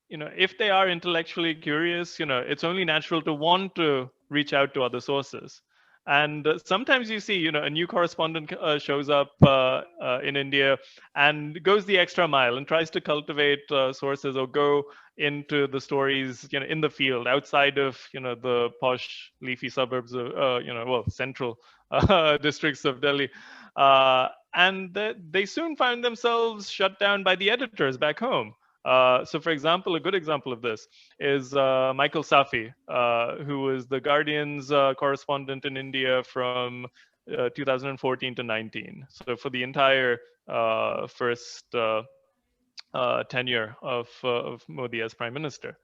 if they are intellectually curious, it's only natural to want to reach out to other sources. And sometimes you see, a new correspondent shows up in India and goes the extra mile and tries to cultivate sources or go into the stories, in the field outside of, the posh, leafy suburbs of, central districts of Delhi. And they soon find themselves shut down by the editors back home. So, for example, a good example of this is Michael Safi, who was the Guardian's correspondent in India from 2014 to 19. So, for the entire first tenure of Modi as Prime Minister.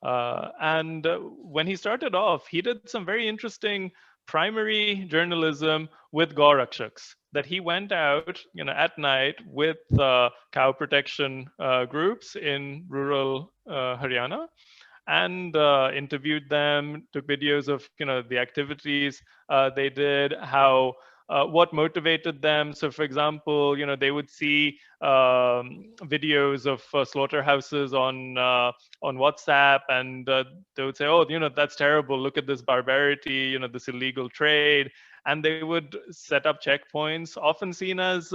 And when he started off, he did some very interesting primary journalism with Gaurakshaks, that he went out, at night with cow protection groups in rural Haryana and interviewed them, took videos of the activities they did, how what motivated them. So, for example, they would see videos of slaughterhouses on WhatsApp, and they would say, "Oh, that's terrible. Look at this barbarity. This illegal trade." And they would set up checkpoints, often seen as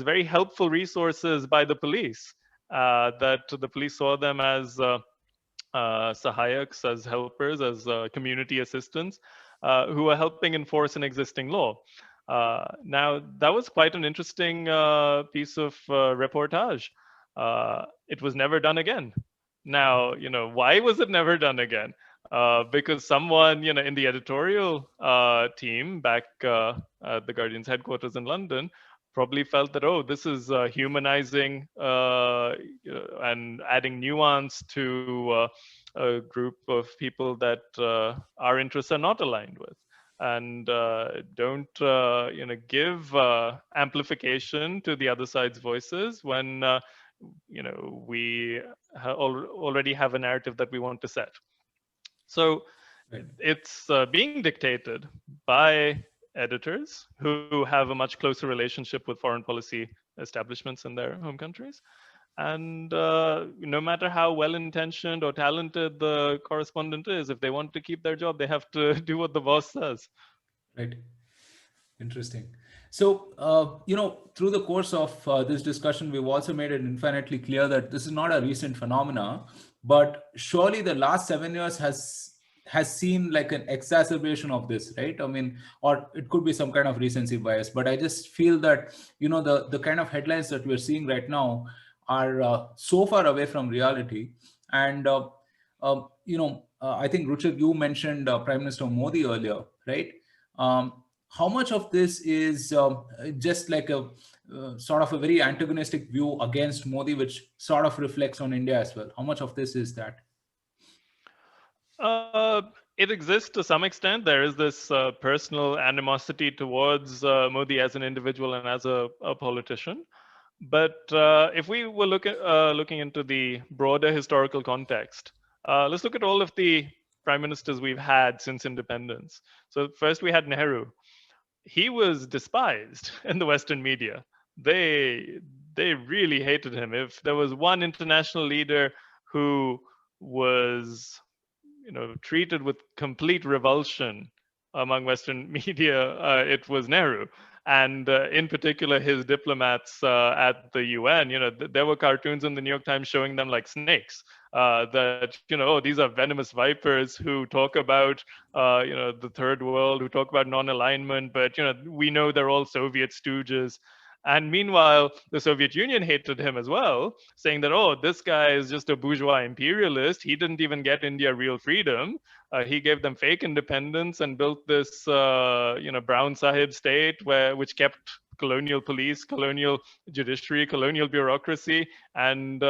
very helpful resources by the police. That the police saw them as sahayaks, as helpers, as community assistants, who are helping enforce an existing law. Now, that was quite an interesting piece of reportage. It was never done again. Now, why was it never done again? Because someone, in the editorial team back at the Guardian's headquarters in London probably felt that, oh, this is humanizing and adding nuance to a group of people that our interests are not aligned with, and don't give amplification to the other side's voices when we already have a narrative that we want to set. So it's being dictated by editors who have a much closer relationship with foreign policy establishments in their home countries. And no matter how well-intentioned or talented the correspondent is, if they want to keep their job, they have to do what the boss says. Right. Interesting. So, through the course of this discussion, we've also made it infinitely clear that this is not a recent phenomena, but surely the last 7 years has seen like an exacerbation of this, right? I mean, or it could be some kind of recency bias, but I just feel that the kind of headlines that we're seeing right now are so far away from reality, and I think Ruchir, you mentioned Prime Minister Modi earlier, right? Um, how much of this is just like a sort of a very antagonistic view against Modi, which sort of reflects on India as well? How much of this is that? It exists to some extent. There is this personal animosity towards Modi as an individual and as a politician. But if we were looking into the broader historical context, let's look at all of the prime ministers we've had since independence. So first we had Nehru. He was despised in the Western media. They they really hated him. If there was one international leader who was treated with complete revulsion among Western media, it was Nehru. And in particular, his diplomats at the UN, there were cartoons in the New York Times showing them like snakes. That oh, these are venomous vipers who talk about the third world, who talk about non-alignment, but we know they're all Soviet stooges. And meanwhile, the Soviet Union hated him as well, saying that, oh, this guy is just a bourgeois imperialist. He didn't even get India real freedom. He gave them fake independence and built this, Brown Sahib state which kept colonial police, colonial judiciary, colonial bureaucracy, and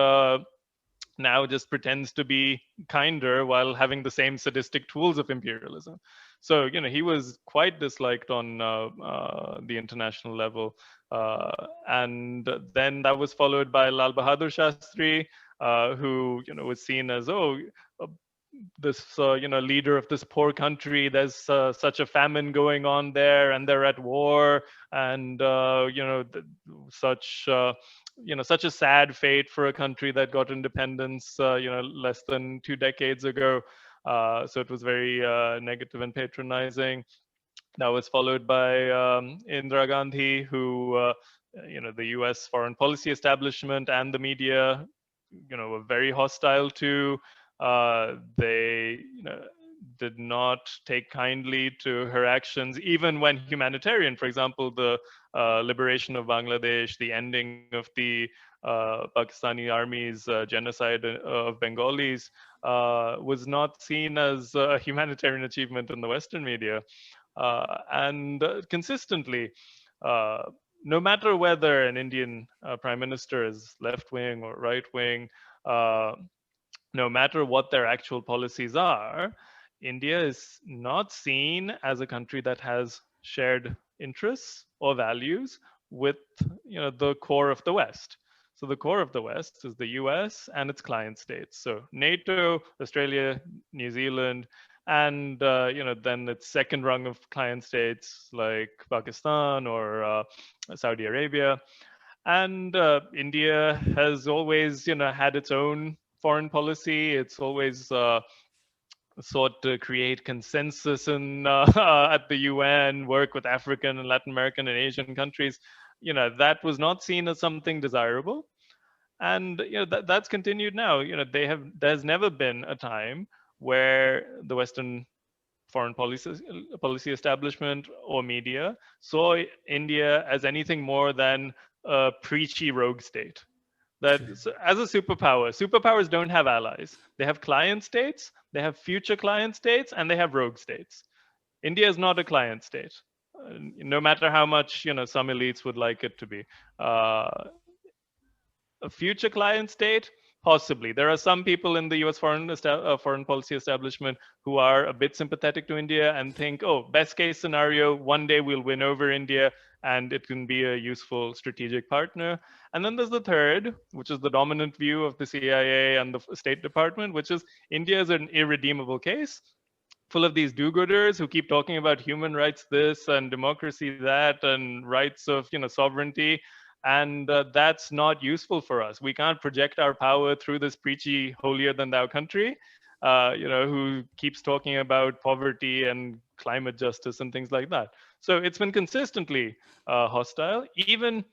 now just pretends to be kinder while having the same sadistic tools of imperialism. So, he was quite disliked on the international level. And then that was followed by Lal Bahadur Shastri, who, was seen as, uh, this leader of this poor country. There's such a famine going on there, and they're at war, and such such a sad fate for a country that got independence less than 2 decades ago. So it was very negative and patronizing. That was followed by Indira Gandhi, who the US foreign policy establishment and the media were very hostile to. They did not take kindly to her actions, even when humanitarian, for example, the liberation of Bangladesh, the ending of the Pakistani army's genocide of Bengalis, was not seen as a humanitarian achievement in the Western media. And consistently, uh, no matter whether an Indian prime minister is left wing or right wing, uh, no matter what their actual policies are, India is not seen as a country that has shared interests or values with the core of the West. So the core of the West is the US and its client states. So NATO, Australia, New Zealand, and then its second rung of client states like Pakistan or Saudi Arabia. And India has always had its own foreign policy. It's always sought to create consensus in at the UN, work with African and Latin American and Asian countries. That was not seen as something desirable, and that's continued now. There's never been a time where the Western foreign policy establishment or media saw India as anything more than a preachy rogue state. That as a superpower, superpowers don't have allies. They have client states, they have future client states, and they have rogue states. India is not a client state, no matter how much some elites would like it to be. A future client state, possibly. There are some people in the US foreign policy establishment who are a bit sympathetic to India and think, oh, best case scenario, one day we'll win over India and it can be a useful strategic partner. And then there's the third, which is the dominant view of the CIA and the State Department, which is India is an irredeemable case, full of these do-gooders who keep talking about human rights this and democracy that and rights of sovereignty. And that's not useful for us. We can't project our power through this preachy holier than thou country, who keeps talking about poverty and climate justice and things like that. So it's been consistently hostile. Even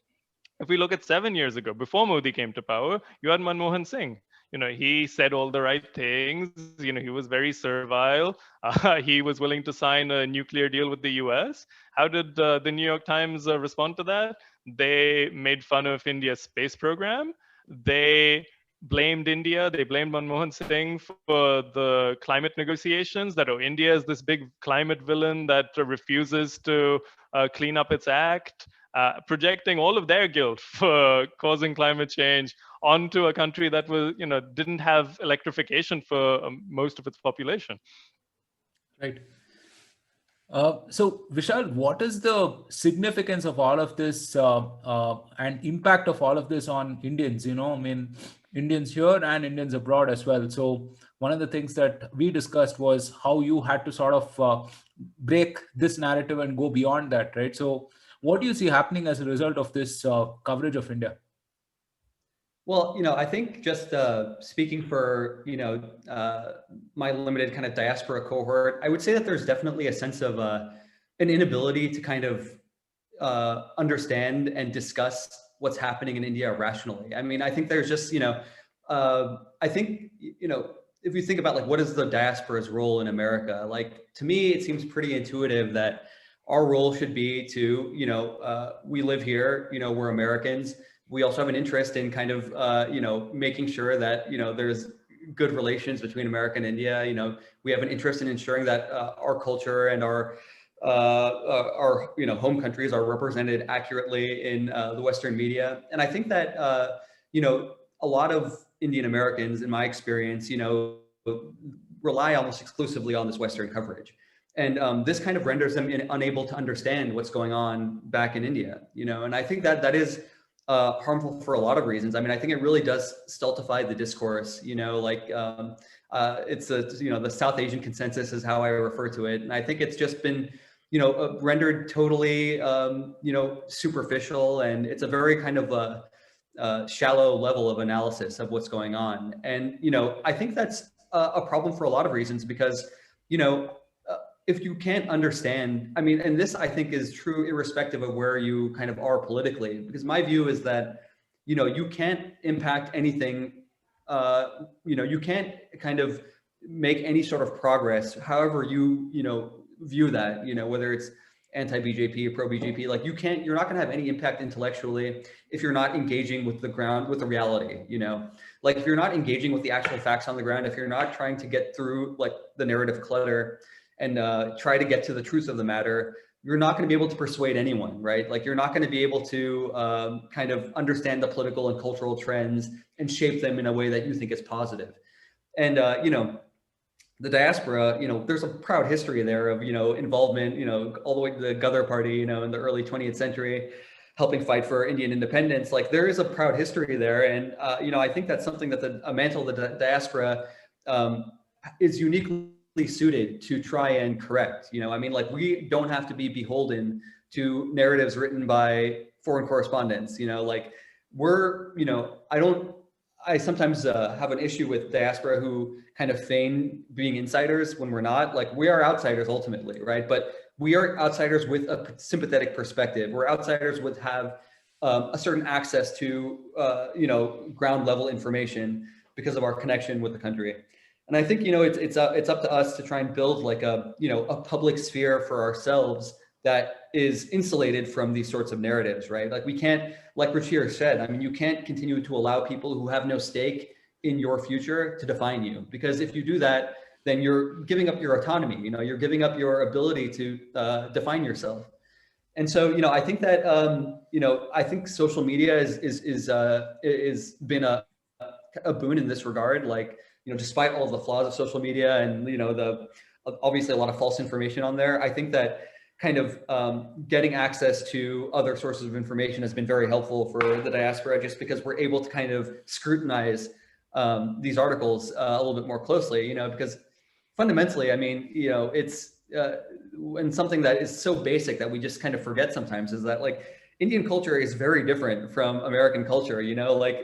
if we look at 7 years ago, before Modi came to power, you had Manmohan Singh. He said all the right things. He was very servile. He was willing to sign a nuclear deal with the US. How did the New York Times respond to that? They made fun of India's space program. They blamed India. They blamed Manmohan Singh for the climate negotiations, that, oh, India is this big climate villain that refuses to clean up its act. Projecting all of their guilt for causing climate change onto a country that didn't have electrification for most of its population. Right. So, Vishal, what is the significance of all of this and impact of all of this on Indians? Indians here and Indians abroad as well. So, one of the things that we discussed was how you had to sort of break this narrative and go beyond that, right? So, what do you see happening as a result of this coverage of India? Well, I think just speaking for, my limited kind of diaspora cohort, I would say that there's definitely a sense of an inability to kind of understand and discuss what's happening in India rationally. I mean, I think there's just, I think, if you think about like, what is the diaspora's role in America? Like, to me, it seems pretty intuitive that our role should be to, we live here, we're Americans. We also have an interest in kind of, making sure that, there's good relations between America and India. We have an interest in ensuring that our culture and our home countries are represented accurately in the Western media. And I think that, a lot of Indian Americans, in my experience, rely almost exclusively on this Western coverage. And this kind of renders them unable to understand what's going on back in India, and I think that is harmful for a lot of reasons. I mean, I think it really does stultify the discourse, it's the South Asian consensus is how I refer to it. And I think it's just been, rendered totally, superficial, and it's a very kind of shallow level of analysis of what's going on. And, I think that's a problem for a lot of reasons because, if you can't understand, I mean, and this I think is true irrespective of where you kind of are politically, because my view is that, you can't impact anything, you can't kind of make any sort of progress, however you, view that, whether it's anti-BJP or pro-BJP, like you're not gonna have any impact intellectually if you're not engaging with the ground, with the reality, like if you're not engaging with the actual facts on the ground, if you're not trying to get through like the narrative clutter and try to get to the truth of the matter, you're not going to be able to persuade anyone, right? Like you're not going to be able to kind of understand the political and cultural trends and shape them in a way that you think is positive. And, the diaspora, there's a proud history there of, involvement, all the way to the Ghadar Party, in the early 20th century, helping fight for Indian independence. Like there is a proud history there. And, I think that's something that a mantle of the diaspora is uniquely suited to try and correct. I mean, like we don't have to be beholden to narratives written by foreign correspondents, like we're, I sometimes have an issue with diaspora who kind of feign being insiders when we're not. Like we are outsiders ultimately, right? But we are outsiders with a sympathetic perspective. We're outsiders with have a certain access to, ground level information because of our connection with the country. And I think, it's up to us to try and build like a public sphere for ourselves that is insulated from these sorts of narratives, right? Like we can't, like Ruchir said, I mean, you can't continue to allow people who have no stake in your future to define you, because if you do that, then you're giving up your autonomy, you're giving up your ability to define yourself. And so, I think that, I think social media is been a boon in this regard. Like, despite all of the flaws of social media and, obviously a lot of false information on there, I think that kind of getting access to other sources of information has been very helpful for the diaspora, just because we're able to kind of scrutinize these articles a little bit more closely, because fundamentally, I mean, it's and something that is so basic that we just kind of forget sometimes is that like Indian culture is very different from American culture. You know, like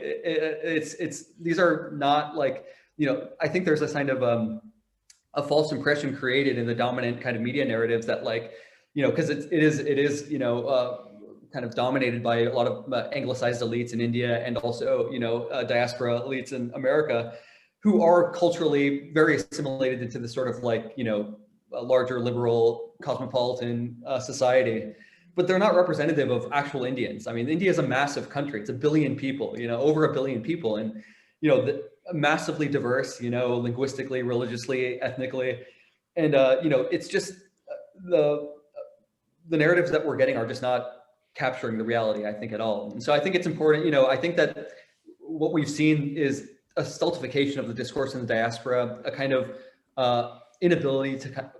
these are not like, you know, I think there's a kind of a false impression created in the dominant kind of media narratives that, like, you know, because it is you know, kind of dominated by a lot of anglicized elites in India, and also, you know, diaspora elites in America, who are culturally very assimilated into the sort of, like, you know, a larger liberal cosmopolitan society, but they're not representative of actual Indians. I mean, India is a massive country. It's 1 billion people, you know, over 1 billion people, and, you know, massively diverse, you know, linguistically, religiously, ethnically, and you know, it's just the narratives that we're getting are just not capturing the reality, I think, at all. And so I think it's important, you know, I think that what we've seen is a stultification of the discourse in the diaspora, a kind of inability to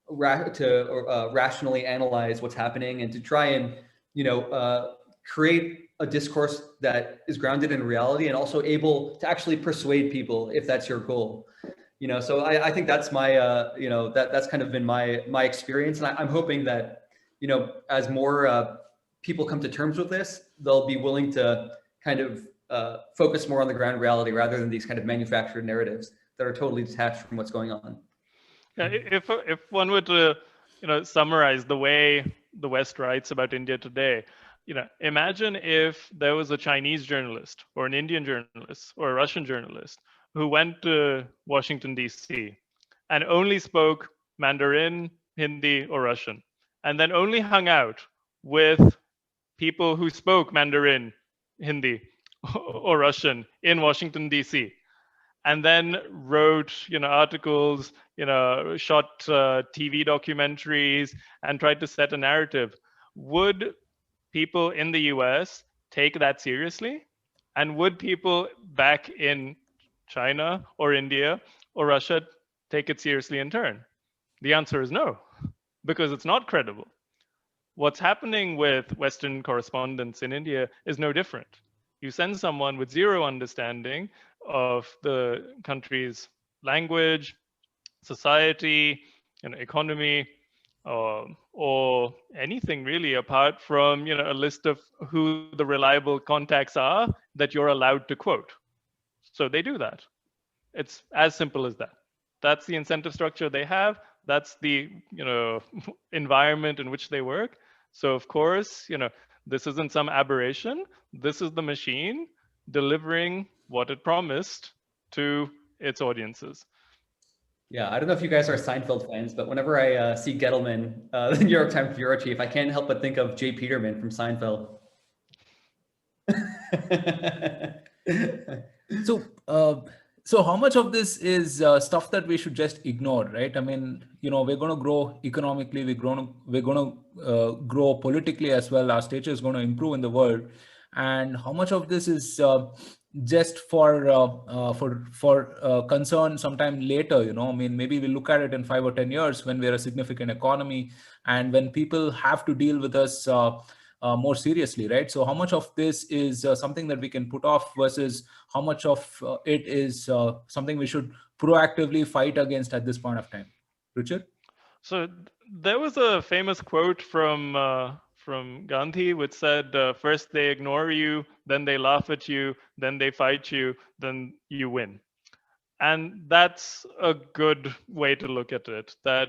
rationally analyze what's happening, and to try and, you know, create a discourse that is grounded in reality and also able to actually persuade people, if that's your goal. You know, so I think that's my, you know, that's kind of been my experience. And I'm hoping that, you know, as more people come to terms with this, they'll be willing to kind of focus more on the ground reality rather than these kind of manufactured narratives that are totally detached from what's going on. Yeah, if one were to, you know, summarize the way the West writes about India today, you know, imagine if there was a Chinese journalist or an Indian journalist or a Russian journalist who went to Washington, D.C. and only spoke Mandarin, Hindi, or Russian, and then only hung out with people who spoke Mandarin, Hindi, or Russian in Washington, D.C., and then wrote, you know, articles, you know, shot TV documentaries, and tried to set a narrative. Would people in the US take that seriously? And would people back in China or India or Russia take it seriously in turn? The answer is no, because it's not credible. What's happening with Western correspondents in India is no different. You send someone with zero understanding of the country's language, society, you know, economy, or anything really apart from, you know, a list of who the reliable contacts are that you're allowed to quote. So they do that. It's as simple as that. That's the incentive structure they have. That's the, you know, environment in which they work. So of course, you know, this isn't some aberration. This is the machine delivering what it promised to its audiences. Yeah, I don't know if you guys are Seinfeld fans, but whenever I see Gettleman, the New York Times bureau chief, I can't help but think of Jay Peterman from Seinfeld. So how much of this is stuff that we should just ignore, right? I mean, you know, we're going to grow economically, we're going to grow politically as well. Our stature is going to improve in the world, and how much of this is just for concern sometime later? You know, I mean, maybe we look at it in 5 or 10 years when we're a significant economy, and when people have to deal with us more seriously, right? So how much of this is something that we can put off versus how much of it is something we should proactively fight against at this point of time? Ruchir? So there was a famous quote from Gandhi, which said, first they ignore you, then they laugh at you, then they fight you, then you win. And that's a good way to look at it, that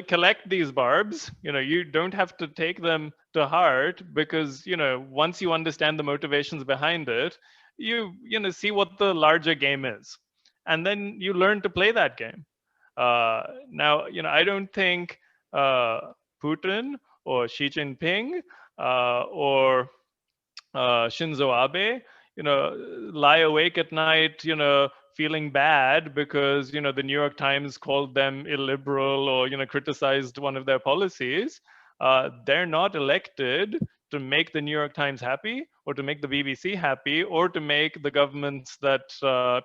collect these barbs. You know, you don't have to take them to heart, because, you know, once you understand the motivations behind it, you know, see what the larger game is, and then you learn to play that game. Now, you know, I don't think Putin or Xi Jinping or Shinzo Abe, you know, lie awake at night, you know, feeling bad because, you know, the New York Times called them illiberal or, you know, criticized one of their policies. They're not elected to make the New York Times happy, or to make the BBC happy, or to make the governments that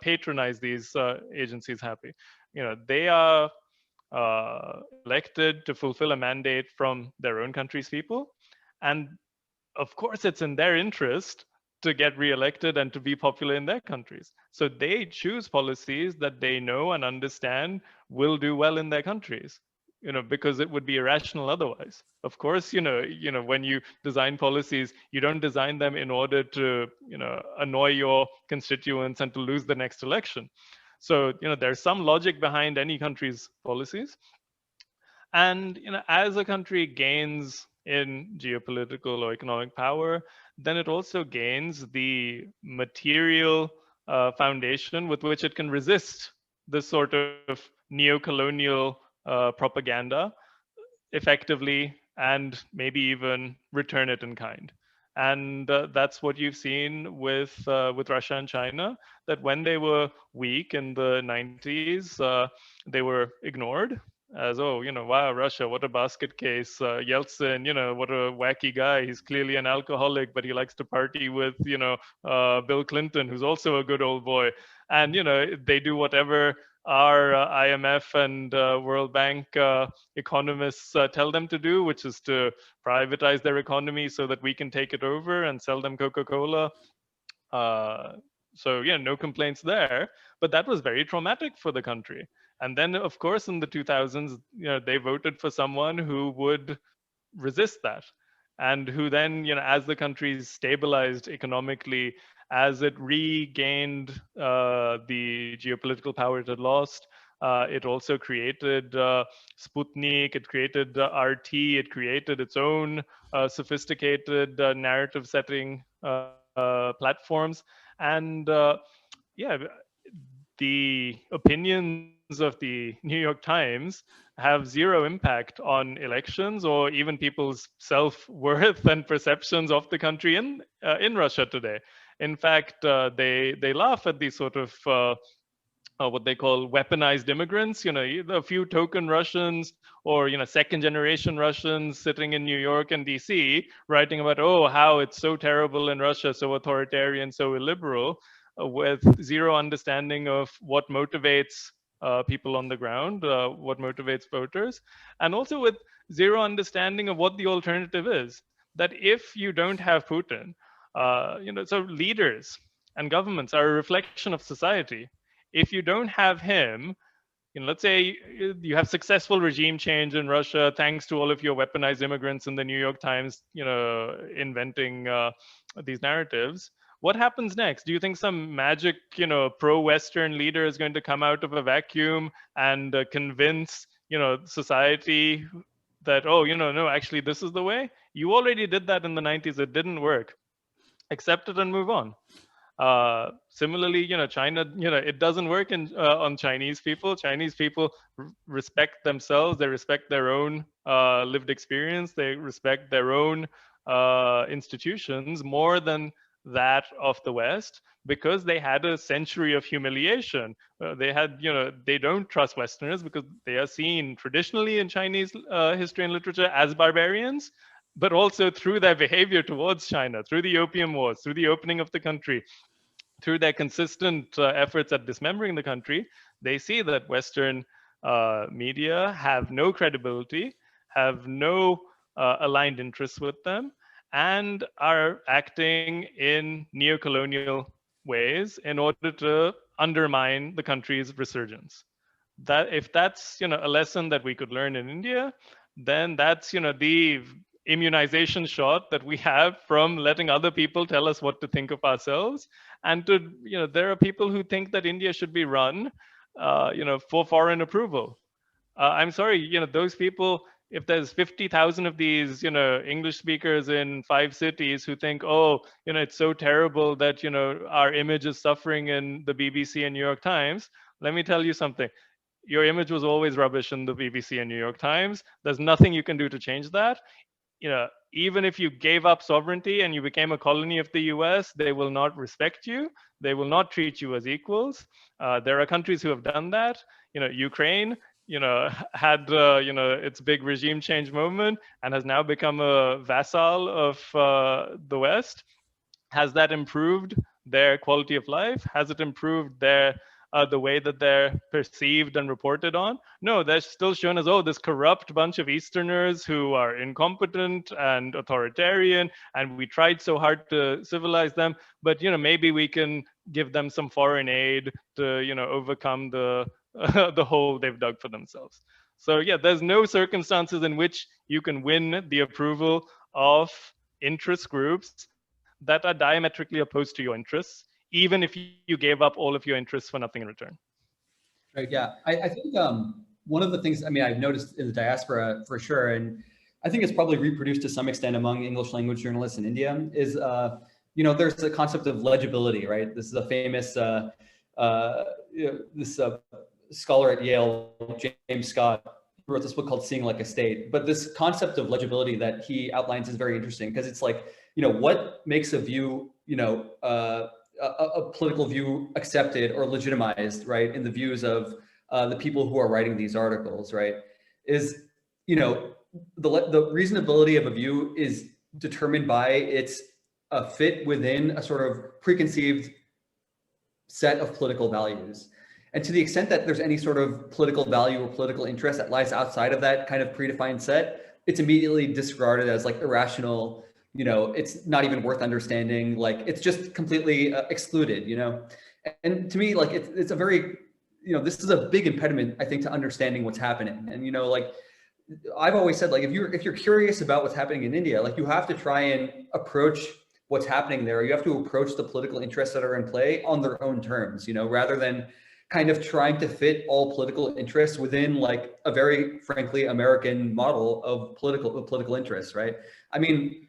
patronize these agencies happy. You know, they are elected to fulfill a mandate from their own country's people. And of course, it's in their interest to get reelected and to be popular in their countries. So they choose policies that they know and understand will do well in their countries. because it would be irrational otherwise. Of course, when you design policies, you don't design them in order to, annoy your constituents and to lose the next election. So, there's some logic behind any country's policies. And as a country gains in geopolitical or economic power, then it also gains the material foundation with which it can resist this sort of neo-colonial propaganda effectively, and maybe even return it in kind. And that's what you've seen with Russia and China, that when they were weak in the 90s, they were ignored as, oh, wow, Russia, what a basket case. Yeltsin, what a wacky guy. He's clearly an alcoholic, but he likes to party with, Bill Clinton, who's also a good old boy. And, they do whatever our IMF and World Bank economists tell them to do, which is to privatize their economy so that we can take it over and sell them Coca-Cola. So yeah, no complaints there, but that was very traumatic for the country. And then, of course, in the 2000s, they voted for someone who would resist that, and who then, as the country stabilized economically, as it regained the geopolitical power it had lost, it also created Sputnik, it created RT, it created its own sophisticated narrative setting platforms. And yeah, the opinions of the New York Times have zero impact on elections or even people's self-worth and perceptions of the country in Russia today. In fact, they laugh at these sort of what they call weaponized immigrants, a few token Russians or, second generation Russians sitting in New York and DC writing about, oh, how it's so terrible in Russia, so authoritarian, so illiberal, with zero understanding of what motivates people on the ground, what motivates voters, and also with zero understanding of what the alternative is. That if you don't have Putin, so leaders and governments are a reflection of society. If you don't have him, let's say you have successful regime change in Russia thanks to all of your weaponized immigrants in the New York Times, inventing these narratives. What happens next? Do you think some magic, pro-Western leader is going to come out of a vacuum and convince, society that, oh, no, actually, this is the way? You already did that in the 90s. It didn't work. Accept it and move on. Similarly, China, it doesn't work on Chinese people. Chinese people respect themselves. They respect their own lived experience. They respect their own institutions more than that of the West, because they had a century of humiliation. They don't trust Westerners because they are seen traditionally in Chinese history and literature as barbarians, but also through their behavior towards China, through the Opium Wars, through the opening of the country, through their consistent efforts at dismembering the country. They see that Western media have no credibility, have no aligned interests with them, and are acting in neo-colonial ways in order to undermine the country's resurgence. That if that's a lesson that we could learn in India, then that's the immunization shot that we have from letting other people tell us what to think of ourselves. And there are people who think that India should be run for foreign approval. I'm sorry, those people, if there's 50,000 of these, English speakers in 5 cities who think, oh, it's so terrible that, our image is suffering in the BBC and New York Times, let me tell you something. Your image was always rubbish in the BBC and New York Times. There's nothing you can do to change that. Even if you gave up sovereignty and you became a colony of the US, they will not respect you. They will not treat you as equals. There are countries who have done that. Ukraine, had its big regime change moment and has now become a vassal of the West. Has that improved their quality of life? Has it improved their the way that they're perceived and reported on? No, they're still shown as, oh, this corrupt bunch of Easterners who are incompetent and authoritarian, and we tried so hard to civilize them, but maybe we can give them some foreign aid to overcome the the hole they've dug for themselves. So yeah, there's no circumstances in which you can win the approval of interest groups that are diametrically opposed to your interests, even if you gave up all of your interests for nothing in return. Right. Yeah. I think one of the things, I mean, I've noticed in the diaspora for sure, and I think it's probably reproduced to some extent among English language journalists in India, is, there's the concept of legibility, right? This is a famous, scholar at Yale, James Scott, who wrote this book called Seeing Like a State. But this concept of legibility that he outlines is very interesting, because it's like, what makes a view, a political view accepted or legitimized, right, in the views of the people who are writing these articles, right, is, the reasonability of a view is determined by its fit within a sort of preconceived set of political values. And to the extent that there's any sort of political value or political interest that lies outside of that kind of predefined set, it's immediately disregarded as like irrational, it's not even worth understanding, like it's just completely excluded, And to me, like it's a very, this is a big impediment, I think, to understanding what's happening. And, like I've always said, like if you're curious about what's happening in India, like you have to try and approach what's happening there. You have to approach the political interests that are in play on their own terms, rather than kind of trying to fit all political interests within like a very, frankly, American model of political interests, right? I mean,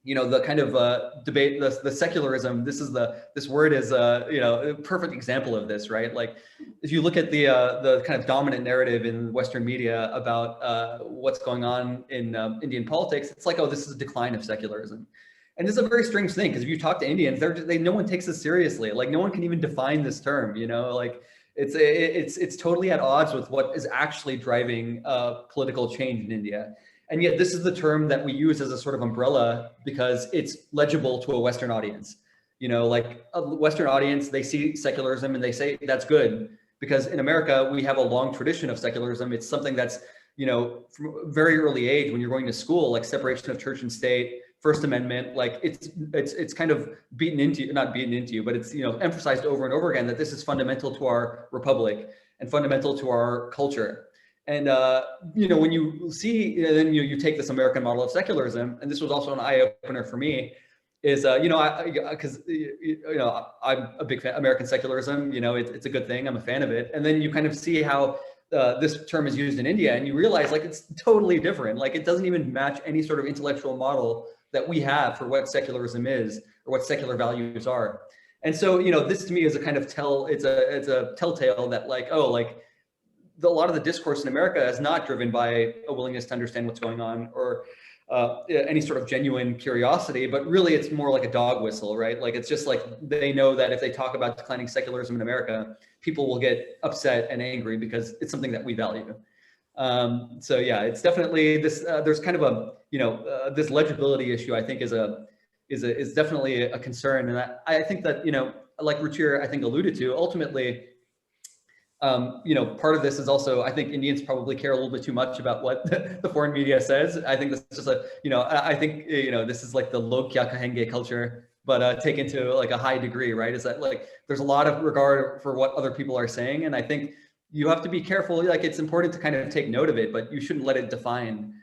the kind of debate, the secularism, this word is a perfect example of this, right? Like if you look at the kind of dominant narrative in Western media about what's going on in Indian politics, it's like, oh, this is a decline of secularism. And this is a very strange thing, because if you talk to Indians, no one takes this seriously. Like no one can even define this term, like it's totally at odds with what is actually driving political change in India. And yet this is the term that we use as a sort of umbrella because it's legible to a Western audience. Like a Western audience, they see secularism and they say that's good, because in America, we have a long tradition of secularism. It's something that's, from a very early age, when you're going to school, like separation of church and state, First Amendment, like it's kind of not beaten into you, but it's, emphasized over and over again that this is fundamental to our republic and fundamental to our culture. And, when you see, then you take this American model of secularism, and this was also an eye opener for me, is, because, I'm a big fan of American secularism, it's a good thing. I'm a fan of it. And then you kind of see how this term is used in India, and you realize like it's totally different. Like it doesn't even match any sort of intellectual model that we have for what secularism is or what secular values are. And so, this to me is a kind of it's a telltale that like, oh, like a lot of the discourse in America is not driven by a willingness to understand what's going on or any sort of genuine curiosity, but really it's more like a dog whistle, right? Like it's just like they know that if they talk about declining secularism in America, people will get upset and angry because it's something that we value. So yeah, it's definitely this. There's kind of a this legibility issue. I think is definitely a concern, and I think that like Ruchir I think alluded to, ultimately. Part of this is also, I think Indians probably care a little bit too much about what the foreign media says. I think this is just I think, this is like the log kya kahenge culture, but taken to like a high degree, right? Is that like, there's a lot of regard for what other people are saying. And I think you have to be careful. Like it's important to kind of take note of it, but you shouldn't let it define,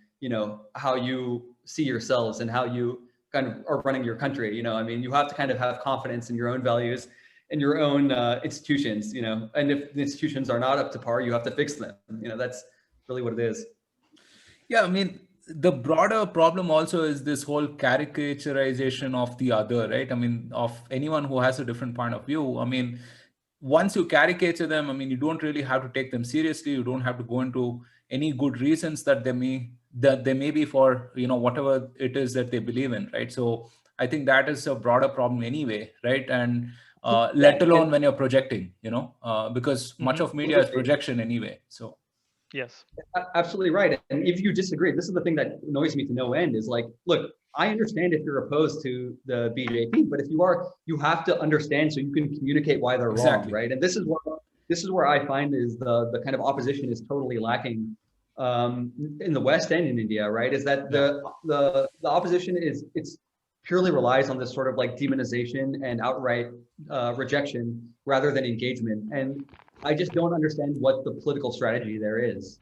how you see yourselves and how you kind of are running your country. I mean, you have to kind of have confidence in your own values and your own institutions, and if the institutions are not up to par, you have to fix them. That's really what it is. Yeah, I mean, the broader problem also is this whole caricaturization of the other, right? I mean, of anyone who has a different point of view. I mean, once you caricature them, I mean, you don't really have to take them seriously. You don't have to go into any good reasons that they may be for, whatever it is that they believe in, right? So I think that is a broader problem anyway, right? And let alone when you're projecting, because much of media is projection anyway. So, yes, absolutely right. And if you disagree, this is the thing that annoys me to no end. Is like, look, I understand if you're opposed to the BJP, but if you are, you have to understand so you can communicate why they're wrong, right? And this is where I find is the kind of opposition is totally lacking in the West and in India, right? Is that the opposition it's purely relies on this sort of like demonization and outright rejection rather than engagement. And I just don't understand what the political strategy there is.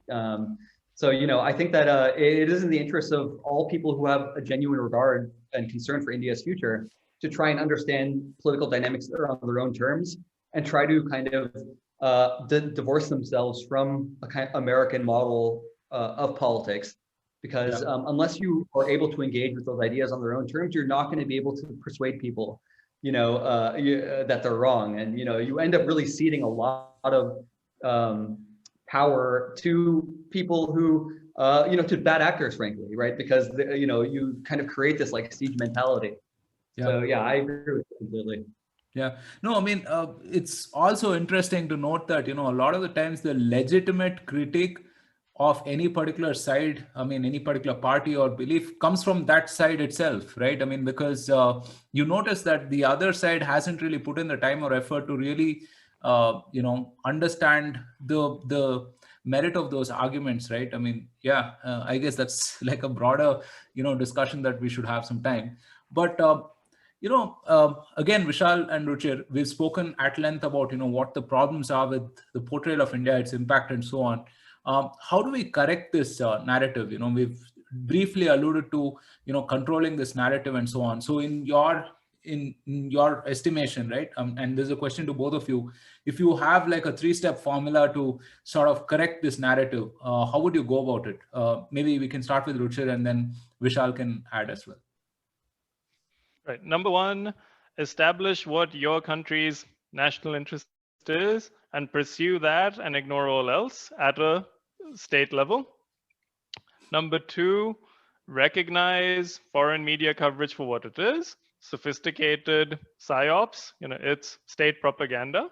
So, I think that it is in the interest of all people who have a genuine regard and concern for India's future to try and understand political dynamics on their own terms and try to kind of divorce themselves from a kind of American model of politics. Because unless you are able to engage with those ideas on their own terms, you're not going to be able to persuade people, that they're wrong. And, you end up really ceding a lot of power to people who, to bad actors, frankly, right? Because, you kind of create this like siege mentality. So yeah, I agree with you completely. Yeah. No, I mean, it's also interesting to note that, a lot of the times the legitimate critique of any particular side, I mean, any particular party or belief comes from that side itself, right? I mean, because you notice that the other side hasn't really put in the time or effort to really, understand the merit of those arguments, right? I mean, yeah, I guess that's like a broader, discussion that we should have some time. But again, Vishal and Ruchir, we've spoken at length about, what the problems are with the portrayal of India, its impact, and so on. How do we correct this narrative? We've briefly alluded to, controlling this narrative and so on. So in your estimation, right? And there's a question to both of you. If you have like a 3-step formula to sort of correct this narrative, how would you go about it? Maybe we can start with Ruchir and then Vishal can add as well. Right. Number one, establish what your country's national interest is and pursue that and ignore all else at a state level. Number two, recognize foreign media coverage for what it is, sophisticated psyops, it's state propaganda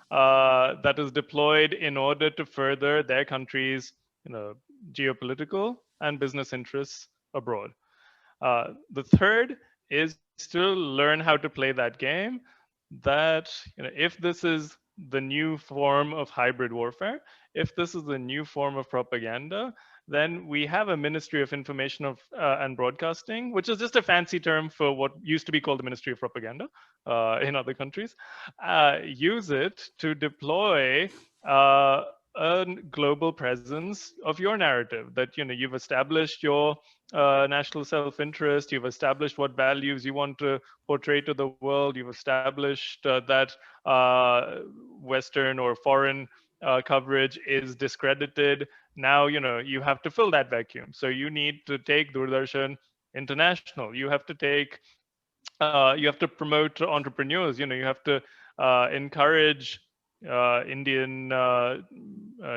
that is deployed in order to further their country's, geopolitical and business interests abroad. The third is to learn how to play that game. That if this is the new form of hybrid warfare, if this is the new form of propaganda, then we have a Ministry of Information and Broadcasting, which is just a fancy term for what used to be called the Ministry of Propaganda in other countries. Use it to deploy a global presence of your narrative, that you've established your national self-interest, you've established what values you want to portray to the world, you've established that Western or foreign coverage is discredited. Now you have to fill that vacuum. So you need to take Doordarshan international. You have to promote entrepreneurs. You have to encourage Indian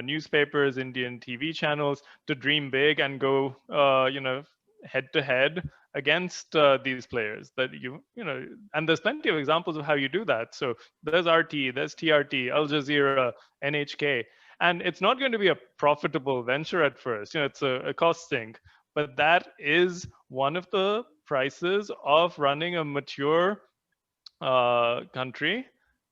newspapers, Indian TV channels to dream big and go, head to head against these players. And there's plenty of examples of how you do that. So there's RT, there's TRT, Al Jazeera, NHK, and it's not going to be a profitable venture at first. It's a cost sink, but that is one of the prices of running a mature country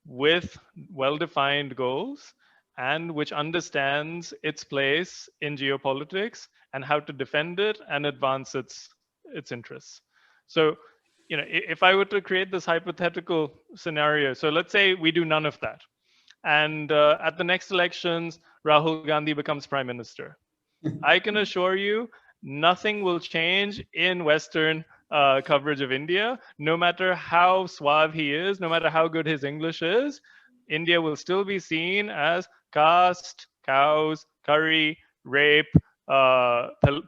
with well-defined goals and which understands its place in geopolitics and how to defend it and advance its interests. So, if I were to create this hypothetical scenario, so let's say we do none of that, and at the next elections, Rahul Gandhi becomes prime minister. I can assure you, nothing will change in Western coverage of India. No matter how suave he is, no matter how good his English is, India will still be seen as caste, cows, curry, rape,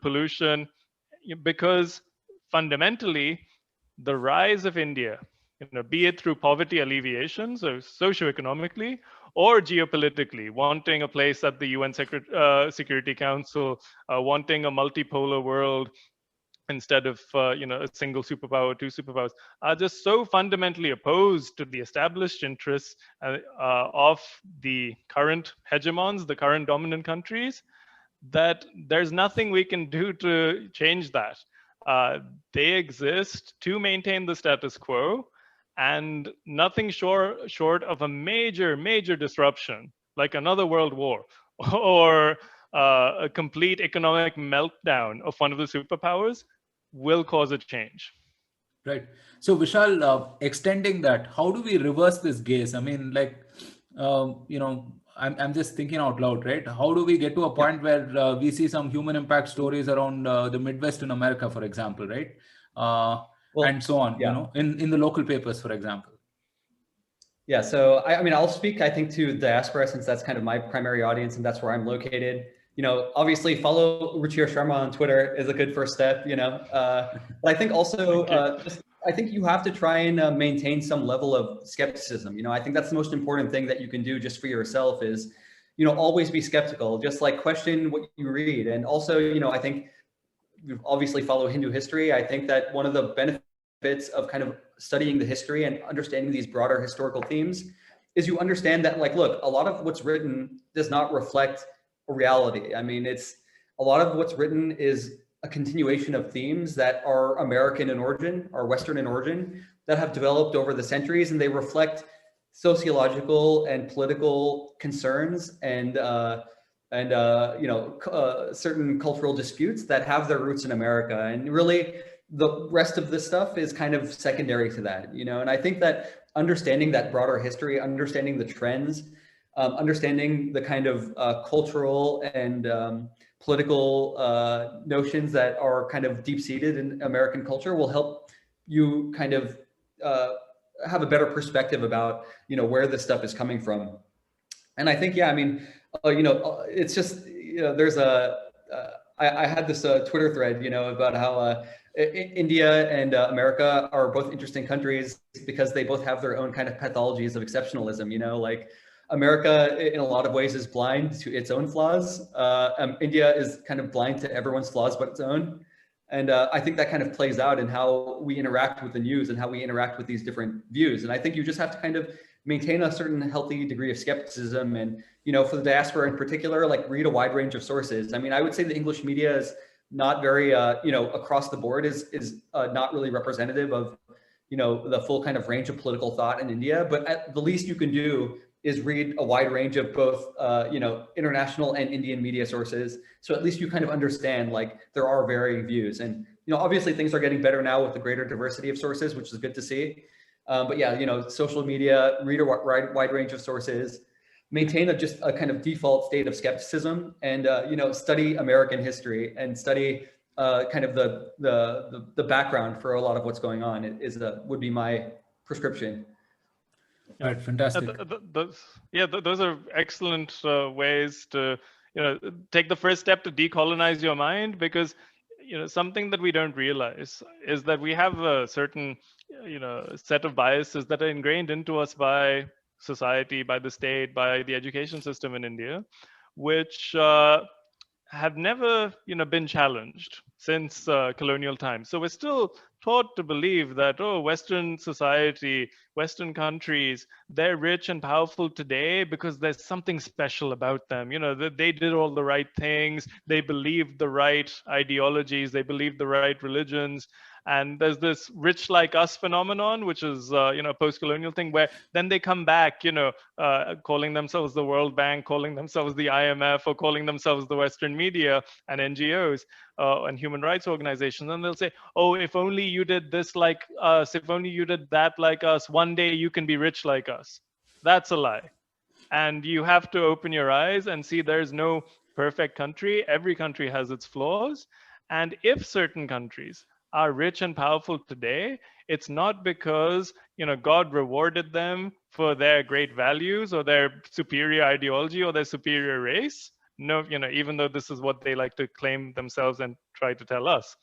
pollution, because fundamentally, the rise of India, be it through poverty alleviation, so socioeconomically, or geopolitically, wanting a place at the UN Security Council, wanting a multipolar world instead of a single superpower, two superpowers, are just so fundamentally opposed to the established interests of the current hegemons, the current dominant countries, that there's nothing we can do to change that. They exist to maintain the status quo, and nothing short of a major disruption, like another world war or a complete economic meltdown of one of the superpowers, will cause a change. Right. So Vishal, extending that, how do we reverse this gaze? I mean, like, I'm just thinking out loud, right? How do we get to a point where we see some human impact stories around the Midwest in America, for example, right? Well, And so on, yeah. you know, in the local papers, for example. Yeah, so I mean, I'll speak, I think, to diaspora since that's kind of my primary audience and that's where I'm located. You know, obviously follow Ruchir Sharma on Twitter is a good first step, you know. But I think also, I think you have to try and maintain some level of skepticism. You know, I think that's the most important thing that you can do just for yourself is, you know, always be skeptical, just like question what you read. And also, you know, I think you obviously follow Hindu history. I think that one of the benefits of kind of studying the history and understanding these broader historical themes is you understand that, like, look, a lot of what's written does not reflect a reality. I mean, it's a lot of what's written is a continuation of themes that are American in origin, or Western in origin, that have developed over the centuries, and they reflect sociological and political concerns and you know, certain cultural disputes that have their roots in America. And really, the rest of this stuff is kind of secondary to that, you know. And I think that understanding that broader history, understanding the trends, understanding the kind of cultural and political notions that are kind of deep-seated in American culture will help you kind of have a better perspective about, you know, where this stuff is coming from. And I think, yeah, I mean, you know, it's just, you know, there's I had this Twitter thread, you know, about how India and America are both interesting countries because they both have their own kind of pathologies of exceptionalism, you know, like America in a lot of ways is blind to its own flaws. India is kind of blind to everyone's flaws but its own. And I think that kind of plays out in how we interact with the news and how we interact with these different views. And I think you just have to kind of maintain a certain healthy degree of skepticism. And, you know, for the diaspora in particular, like read a wide range of sources. I mean, I would say the English media is not very, you know, across the board is not really representative of, you know, the full kind of range of political thought in India. But at the least you can do is read a wide range of both, you know, international and Indian media sources. So at least you kind of understand, like, there are varying views. And, you know, obviously things are getting better now with the greater diversity of sources, which is good to see. But yeah, you know, social media, read a wide range of sources, maintain just a kind of default state of skepticism, and you know, study American history and study kind of the background for a lot of what's going on would be my prescription. Right, fantastic. Those are excellent ways to, you know, take the first step to decolonize your mind, because, you know, something that we don't realize is that we have a certain, you know, set of biases that are ingrained into us by society, by the state, by the education system in India, which have never, you know, been challenged since colonial times. So we're still taught to believe that, oh, Western society, Western countries, they're rich and powerful today because there's something special about them. You know, they did all the right things, they believed the right ideologies, they believed the right religions. And there's this rich like us phenomenon, which is, you know, post-colonial thing, where then they come back, you know, calling themselves the World Bank, calling themselves the IMF, or calling themselves the Western media and NGOs and human rights organizations. And they'll say, oh, if only you did this like us, if only you did that like us, one day you can be rich like us. That's a lie. And you have to open your eyes and see there's no perfect country. Every country has its flaws. And if certain countries are rich and powerful today, it's not because, you know, God rewarded them for their great values or their superior ideology or their superior race. No, you know, even though this is what they like to claim themselves and try to tell us.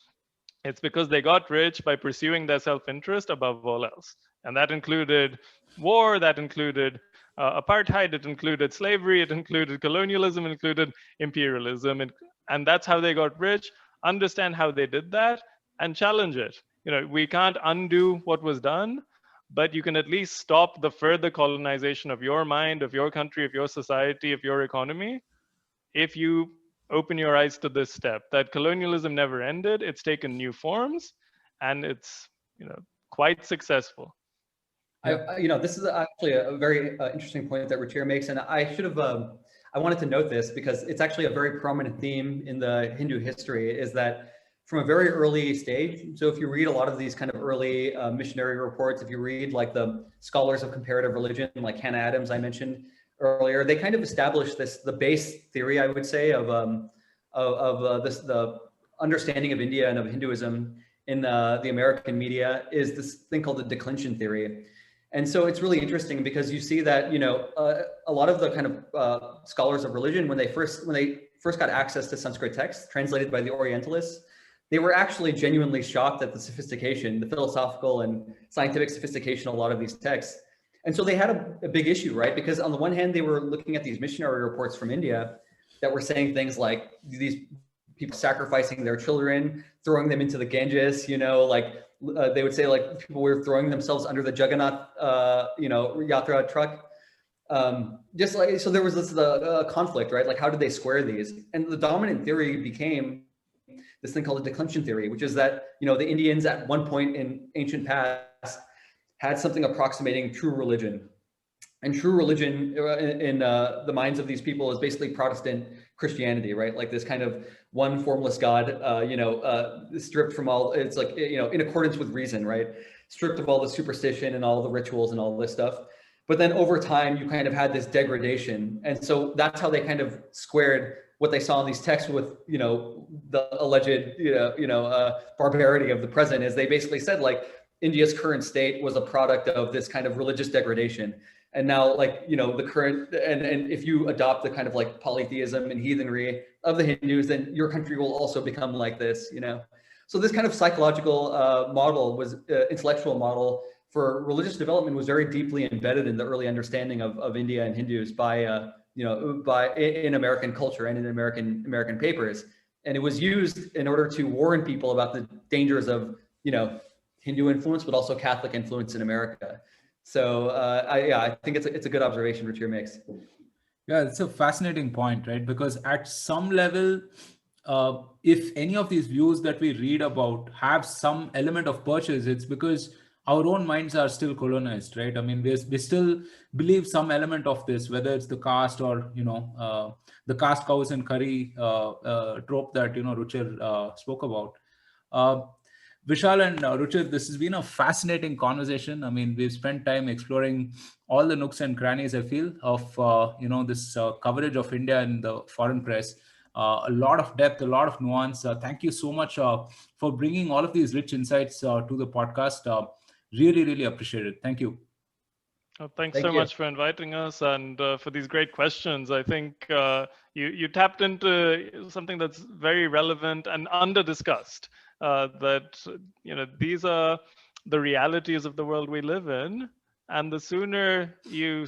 It's because they got rich by pursuing their self-interest above all else. And that included war, that included apartheid, it included slavery, it included colonialism, it included imperialism. And that's how they got rich. Understand how they did that and challenge it. You know, we can't undo what was done, but you can at least stop the further colonization of your mind, of your country, of your society, of your economy, if you open your eyes to this step, that colonialism never ended, it's taken new forms, and it's, you know, quite successful. You know, this is actually a very interesting point that Ruchir makes, and I should have, I wanted to note this because it's actually a very prominent theme in the Hindu history, is that from a very early stage, so if you read a lot of these kind of early missionary reports, if you read like the scholars of comparative religion, like Hannah Adams I mentioned, earlier, they kind of established the base theory, I would say, of the understanding of India and of Hinduism in the American media is this thing called the declension theory. And so it's really interesting because you see that, a lot of the kind of scholars of religion, when they first got access to Sanskrit texts translated by the Orientalists, they were actually genuinely shocked at the sophistication, the philosophical and scientific sophistication of a lot of these texts. And so they had a big issue, right? Because on the one hand, they were looking at these missionary reports from India that were saying things like these people sacrificing their children, throwing them into the Ganges, they would say like people were throwing themselves under the Jagannath, Yatra truck. So there was this conflict, right? Like, how did they square these? And the dominant theory became this thing called the declension theory, which is that, the Indians at one point in ancient past had something approximating true religion. And true religion in the minds of these people is basically Protestant Christianity, right? Like this kind of one formless God, stripped from all, it's like, in accordance with reason, right? Stripped of all the superstition and all the rituals and all this stuff. But then over time, you kind of had this degradation. And so that's how they kind of squared what they saw in these texts with, the alleged, barbarity of the present, is they basically said like India's current state was a product of this kind of religious degradation. And now, like, the current, and if you adopt the kind of like polytheism and heathenry of the Hindus, then your country will also become like this, So this kind of psychological model was intellectual model for religious development was very deeply embedded in the early understanding of India and Hindus by in American culture and in American papers. And it was used in order to warn people about the dangers of, Hindu influence, but also Catholic influence in America. So I think it's a good observation Ruchir makes. Yeah, it's a fascinating point, right? Because at some level, if any of these views that we read about have some element of purchase, it's because our own minds are still colonized, right? I mean, we still believe some element of this, whether it's the caste or, the caste cows and curry trope that, Ruchir spoke about. Vishal and Ruchir, this has been a fascinating conversation. I mean, we've spent time exploring all the nooks and crannies, I feel, of, this coverage of India in the foreign press. A lot of depth, a lot of nuance. Thank you so much for bringing all of these rich insights to the podcast. Really, really appreciate it. Thank you. Thanks so much for inviting us and for these great questions. I think you tapped into something that's very relevant and under-discussed. That these are the realities of the world we live in, and the sooner you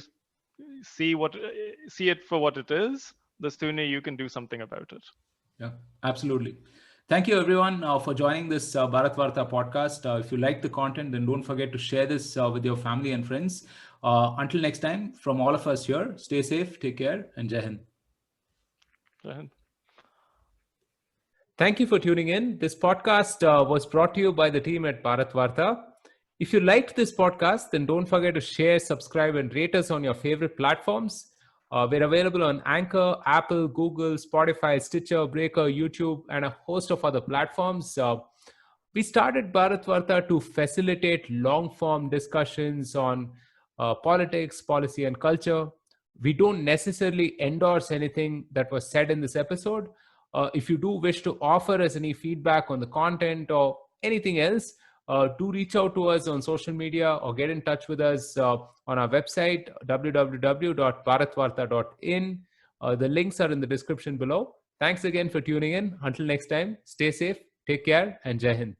see it for what it is, the sooner you can do something about it. Yeah, absolutely. Thank you everyone for joining this Bharatvaarta podcast. If you like the content, then don't forget to share this with your family and friends. Until next time, from all of us here, stay safe, take care, and Jai Hind. Jai Hind. Thank you for tuning in. This podcast was brought to you by the team at Bharatvaarta. If you liked this podcast, then don't forget to share, subscribe, and rate us on your favorite platforms. We're available on Anchor, Apple, Google, Spotify, Stitcher, Breaker, YouTube, and a host of other platforms. We started Bharatvaarta to facilitate long-form discussions on politics, policy, and culture. We don't necessarily endorse anything that was said in this episode. If you do wish to offer us any feedback on the content or anything else, do reach out to us on social media or get in touch with us on our website, www.bharatvaarta.in. The links are in the description below. Thanks again for tuning in. Until next time, stay safe, take care, and Jai Hind.